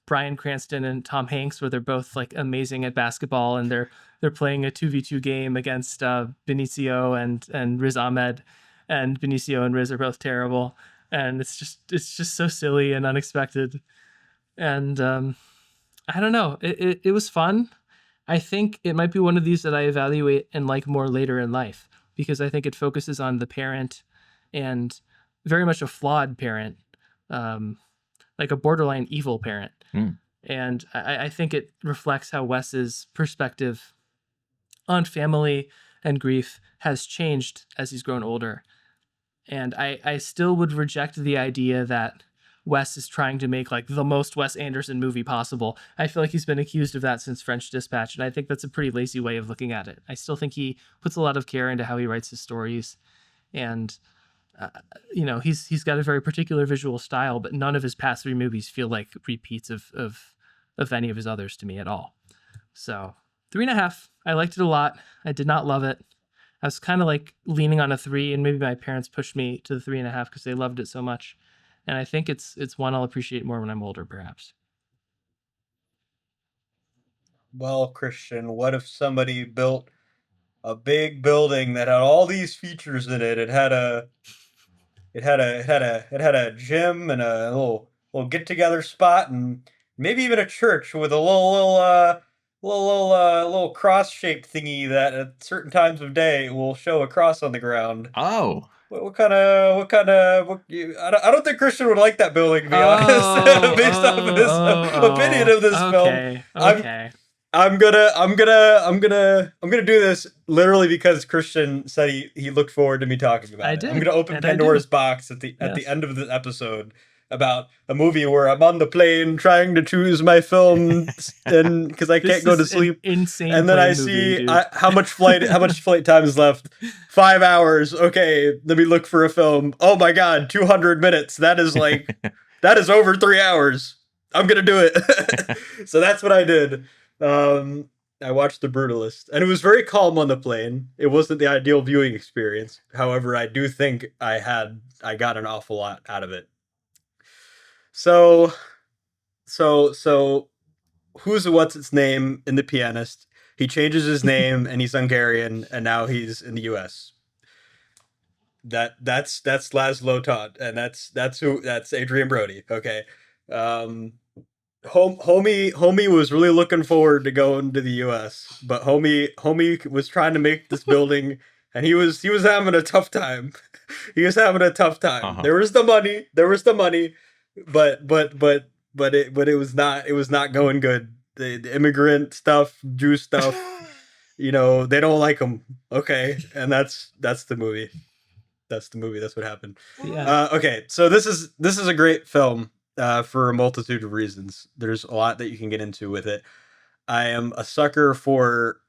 Bryan Cranston and Tom Hanks where they're both like amazing at basketball, and they're playing a 2v2 game against Benicio and Riz Ahmed, and Benicio and Riz are both terrible, and it's just so silly and unexpected. And I don't know, it was fun. I think it might be one of these that I evaluate and like more later in life, because I think it focuses on the parent, and very much a flawed parent, like a borderline evil parent. And I think it reflects how Wes's perspective on family and grief has changed as he's grown older. And I still would reject the idea that Wes is trying to make like the most Wes Anderson movie possible. I feel like he's been accused of that since French Dispatch, and I think that's a pretty lazy way of looking at it. I still think he puts a lot of care into how he writes his stories, and he's got a very particular visual style, but none of his past 3 movies feel like repeats of any of his others to me at all. So 3.5. I liked it a lot. I did not love it. I was kind of like leaning on a 3, and maybe my parents pushed me to the 3.5 because they loved it so much. And I think it's one I'll appreciate more when I'm older, perhaps. Well, Christian, what if somebody built a big building that had all these features in it? It had a gym and a little get together spot, and maybe even a church with a little cross shaped thingy that at certain times of day will show a cross on the ground. Oh. What kind of? I don't think Christian would like that building, to be honest, based off of his opinion of this film. Okay. I'm gonna do this literally because Christian said he looked forward to me talking about it. I'm gonna open Pandora's box at the end of the episode about a movie where I'm on the plane trying to choose my film, and because I can't go to sleep, insane. And then I see how much flight time is left. 5 hours. Okay, let me look for a film. Oh my God, 200 minutes. That is over 3 hours. I'm gonna do it. So that's what I did. I watched The Brutalist, and it was very calm on the plane. It wasn't the ideal viewing experience. However, I do think I got an awful lot out of it. So what's its name in The Pianist? He changes his name and he's Hungarian, and now he's in the U.S. That's Laszlo Todd, and that's Adrian Brody. Okay. Homie was really looking forward to going to the U.S., but homie was trying to make this building, and he was having a tough time. He was having a tough time. Uh-huh. There was the money, but but it was not going good. The immigrant stuff, Jew stuff, they don't like them. Okay, and that's the movie. That's the movie. That's what happened. Yeah. Okay, so this is a great film for a multitude of reasons. There's a lot that you can get into with it. I am a sucker for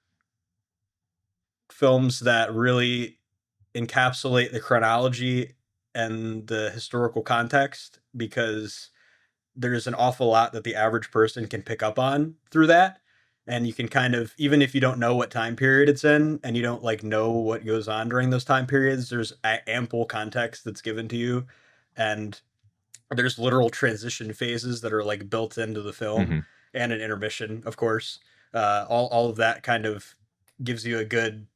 films that really encapsulate the chronology and the historical context, because there's an awful lot that the average person can pick up on through that. And you can kind of, even if you don't know what time period it's in and you don't like know what goes on during those time periods, there's ample context that's given to you. And there's literal transition phases that are like built into the film, Mhm. and an intermission, of course. All of that kind of gives you a good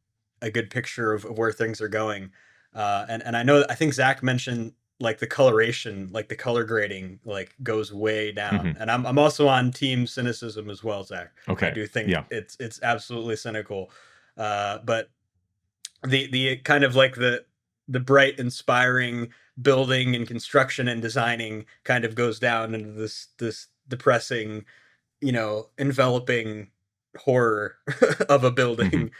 picture of where things are going. And I think Zach mentioned like the coloration, like the color grading, like goes way down. Mhm. And I'm also on team cynicism as well, Zach. Okay. I do think Yeah. it's absolutely cynical. But the kind of like the bright, inspiring building and construction and designing kind of goes down into this depressing, enveloping horror of a building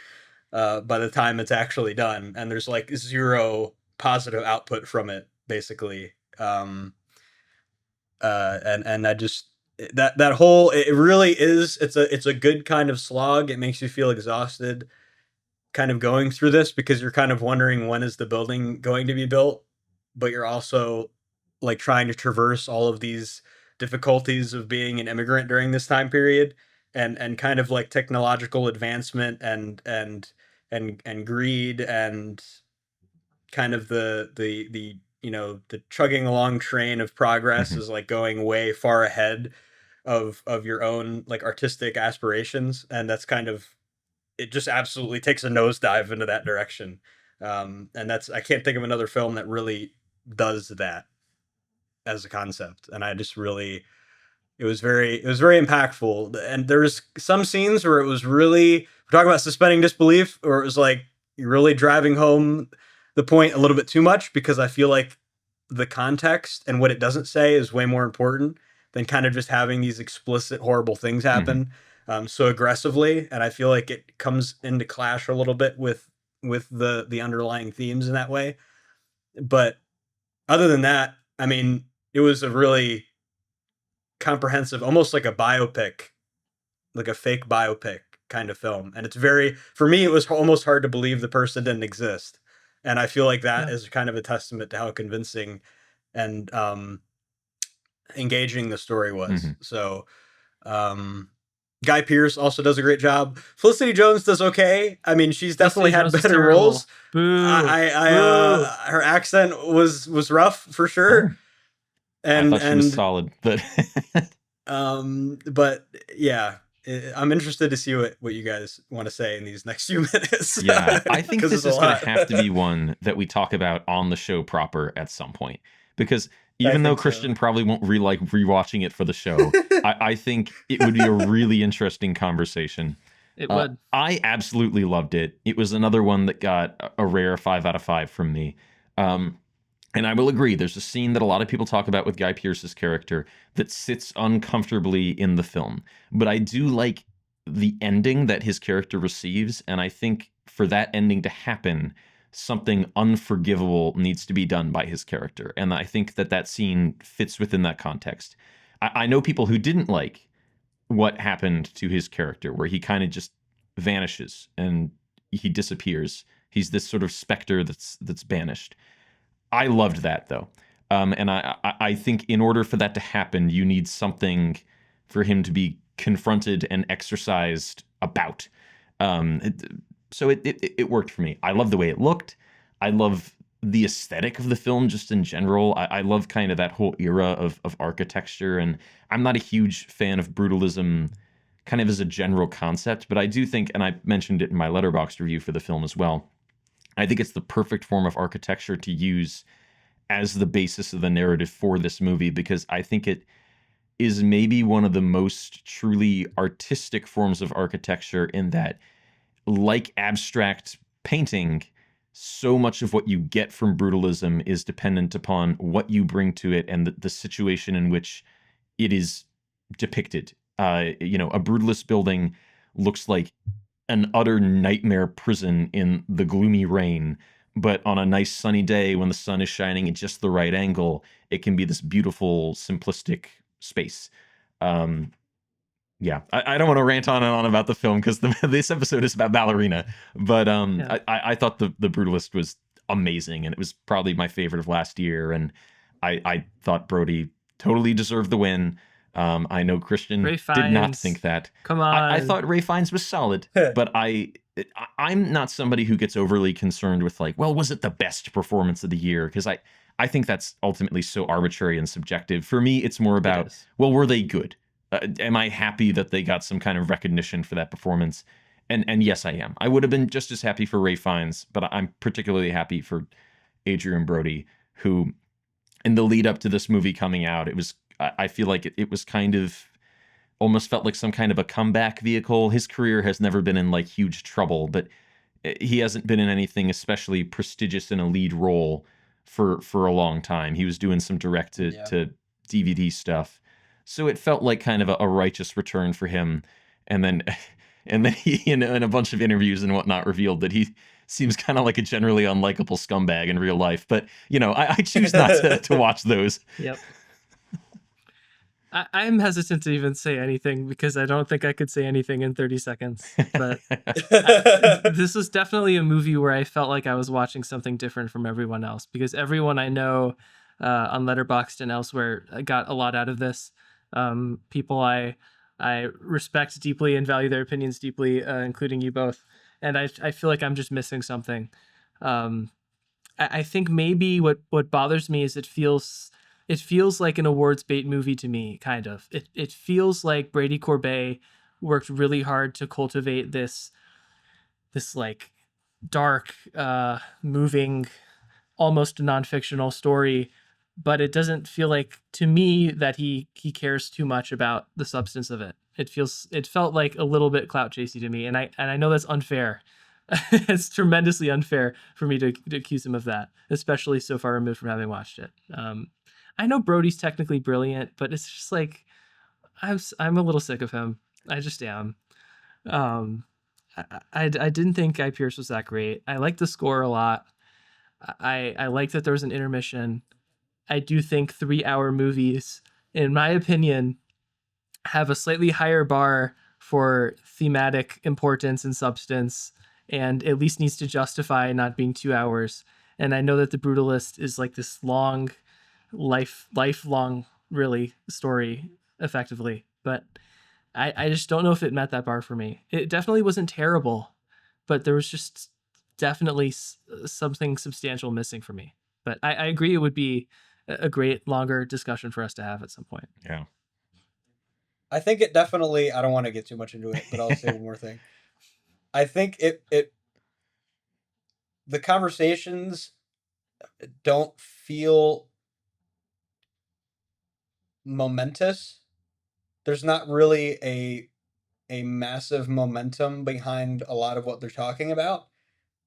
by the time it's actually done, and there's like zero positive output from it, basically. And I just that whole, it really is, it's a good kind of slog. It makes you feel exhausted kind of going through this, because you're kind of wondering when is the building going to be built, but you're also like trying to traverse all of these difficulties of being an immigrant during this time period, and kind of like technological advancement and greed, and kind of the the chugging along train of progress Mhm. is like going way far ahead of your own like artistic aspirations, and that's kind of, it just absolutely takes a nosedive into that direction. And I can't think of another film that really does that as a concept. And I just really, it was very impactful. And there's some scenes where it was really, we're talking about suspending disbelief, or it was like really driving home the point a little bit too much, because I feel like the context and what it doesn't say is way more important than kind of just having these explicit horrible things happen so aggressively. And I feel like it comes into clash a little bit with the underlying themes in that way. But other than that, I mean, it was a really comprehensive, almost like a biopic, like a fake biopic kind of film. And it's very, for me, it was almost hard to believe the person didn't exist. And I feel like that is kind of a testament to how convincing and engaging the story was. So Guy Pearce also does a great job. Felicity Jones does okay. I mean, she's definitely had better roles. Boo. Her accent was rough for sure. And I thought she was solid, but but yeah, I'm interested to see what you guys want to say in these next few minutes. Yeah, I think 'Cause this it's is a going lot. to have to be one that we talk about on the show proper at some point, because even though think so. Christian probably won't like rewatching it for the show, I think it would be a really interesting conversation. It would. I absolutely loved it. It was another one that got a rare 5 out of 5 from me. And I will agree, there's a scene that a lot of people talk about with Guy Pearce's character that sits uncomfortably in the film. But I do like the ending that his character receives, and I think for that ending to happen, something unforgivable needs to be done by his character. And I think that scene fits within that context. I know people who didn't like what happened to his character, where he kind of just vanishes and he disappears. He's this sort of specter that's banished. I loved that, though. And I think in order for that to happen, you need something for him to be confronted and exercised about. So it worked for me. I love the way it looked. I love the aesthetic of the film just in general. I love kind of that whole era of architecture. And I'm not a huge fan of brutalism kind of as a general concept, but I do think, and I mentioned it in my Letterboxd review for the film as well, I think it's the perfect form of architecture to use as the basis of the narrative for this movie, because I think it is maybe one of the most truly artistic forms of architecture, in that, like abstract painting, so much of what you get from brutalism is dependent upon what you bring to it and the situation in which it is depicted. A brutalist building looks like an utter nightmare prison in the gloomy rain, but on a nice sunny day when the sun is shining at just the right angle, it can be this beautiful, simplistic space. Yeah, I don't want to rant on and on about the film because this episode is about Ballerina, but Yeah. I thought the Brutalist was amazing, and it was probably my favorite of last year, and I thought Brody totally deserved the win. I know Christian Ray did not Fiennes. think that. Come on. I thought Ray Fiennes was solid, but I'm not somebody who gets overly concerned with like, well, was it the best performance of the year? Because I think that's ultimately so arbitrary and subjective. For me, it's more about, well, were they good? Am I happy that they got some kind of recognition for that performance? And yes, I am. I would have been just as happy for Ray Fiennes, but I'm particularly happy for Adrian Brody, who, in the lead up to this movie coming out, I feel like it was kind of almost felt like some kind of a comeback vehicle. His career has never been in like huge trouble, but he hasn't been in anything especially prestigious in a lead role for a long time. He was doing some direct to DVD stuff. So it felt like kind of a righteous return for him. And then he, in a bunch of interviews and whatnot, revealed that he seems kind of like a generally unlikable scumbag in real life. But, I choose not to watch those. Yep. I'm hesitant to even say anything because I don't think I could say anything in 30 seconds. But this was definitely a movie where I felt like I was watching something different from everyone else, because everyone I know on Letterboxd and elsewhere got a lot out of this. People I respect deeply and value their opinions deeply, including you both. And I feel like I'm just missing something. I think maybe what bothers me is it feels like an awards bait movie to me, kind of. It feels like Brady Corbet worked really hard to cultivate this like dark, moving, almost non-fictional story, but it doesn't feel like to me that he cares too much about the substance of it. It felt like a little bit clout chasey to me, and I know that's unfair. It's tremendously unfair for me to accuse him of that, especially so far removed from having watched it. I know Brody's technically brilliant, but it's just like I'm a little sick of him. I just am. I didn't think Guy Pearce was that great. I liked the score a lot. I like that there was an intermission. I do think 3-hour movies, in my opinion, have a slightly higher bar for thematic importance and substance, and at least needs to justify not being 2 hours. And I know that The Brutalist is like this long, lifelong, really, story, effectively. But I just don't know if it met that bar for me. It definitely wasn't terrible, but there was just definitely something substantial missing for me. But I agree it would be a great longer discussion for us to have at some point. Yeah. I think it definitely, I don't want to get too much into it, but I'll say one more thing. I think the conversations don't feel momentous. There's not really a massive momentum behind a lot of what they're talking about.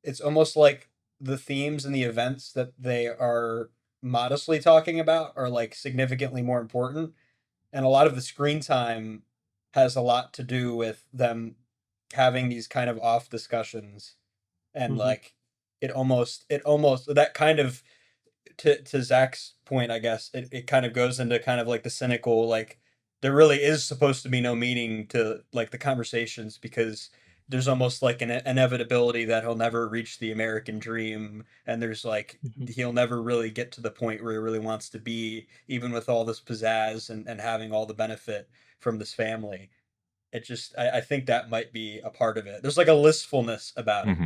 It's almost like the themes and the events that they are modestly talking about are like significantly more important. And a lot of the screen time has a lot to do with them having these kind of off discussions. And like it almost that kind of, to Zach's point, I guess it kind of goes into kind of like the cynical, like there really is supposed to be no meaning to like the conversations, because there's almost like an inevitability that he'll never reach the American dream, and there's like he'll never really get to the point where he really wants to be, even with all this pizzazz and having all the benefit from this family. It just I think that might be a part of it. There's like a listfulness about it.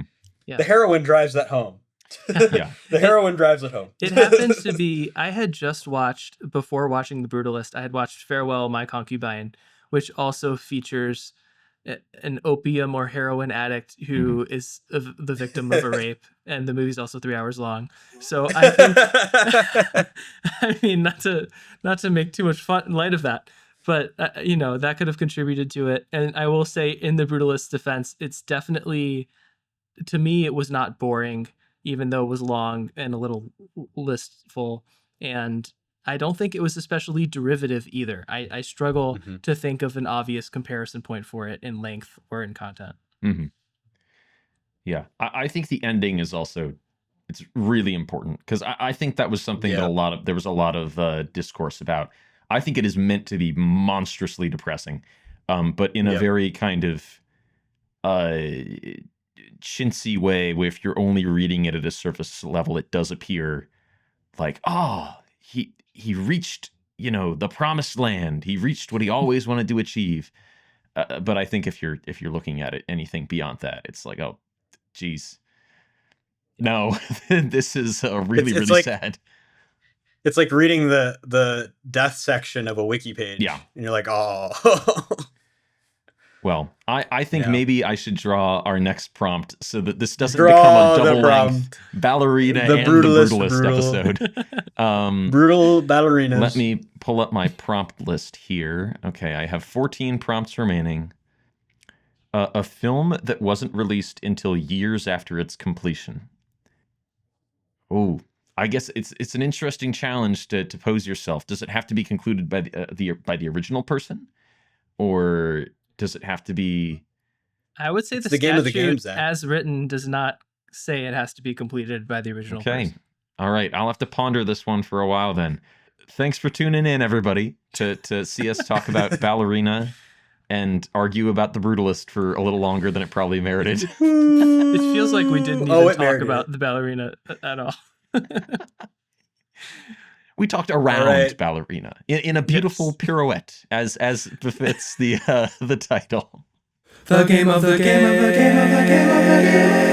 Yeah. The heroine drives that home. Yeah. The heroine drives it home. It happens to be, I had just watched, before watching The Brutalist, I had watched Farewell, My Concubine, which also features an opium or heroin addict who is the victim of a rape, and the movie's also 3 hours long. So I think, I mean, not to make too much fun in light of that, but that could have contributed to it. And I will say, in The Brutalist's defense, it's definitely, to me, it was not boring, even though it was long and a little listful. And I don't think it was especially derivative either. I struggle Mm-hmm. to think of an obvious comparison point for it in length or in content. Mm-hmm. Yeah, I think the ending is also, it's really important, because I think that was something that there was a lot of discourse about. I think it is meant to be monstrously depressing, but in a very kind of chintzy way, where if you're only reading it at a surface level, it does appear like, oh, he reached, the promised land. He reached what he always wanted to achieve. But I think if you're looking at it, anything beyond that, it's like, oh, geez, no, this is really like, sad. It's like reading the death section of a wiki page. Yeah. And you're like, oh. Well, I think maybe I should draw our next prompt so that this doesn't Draw become a the double-length Ballerina The and brutalist, the Brutalist brutal. episode. Brutal ballerinas. Let me pull up my prompt list here. Okay, I have 14 prompts remaining. A film that wasn't released until years after its completion. Oh, I guess it's an interesting challenge to pose yourself. Does it have to be concluded by the original person, or does it have to be? I would say It's the the game of the statute games, Zach. as written does not say it has to be completed by the original person. All right. I'll have to ponder this one for a while then. Thanks for tuning in, everybody, to see us talk about Ballerina and argue about the Brutalist for a little longer than it probably merited. It feels like we didn't even talk merited about the Ballerina at all. We talked around Ballerina in a beautiful pirouette, as befits the title. The game of the game of the game of the game of the game.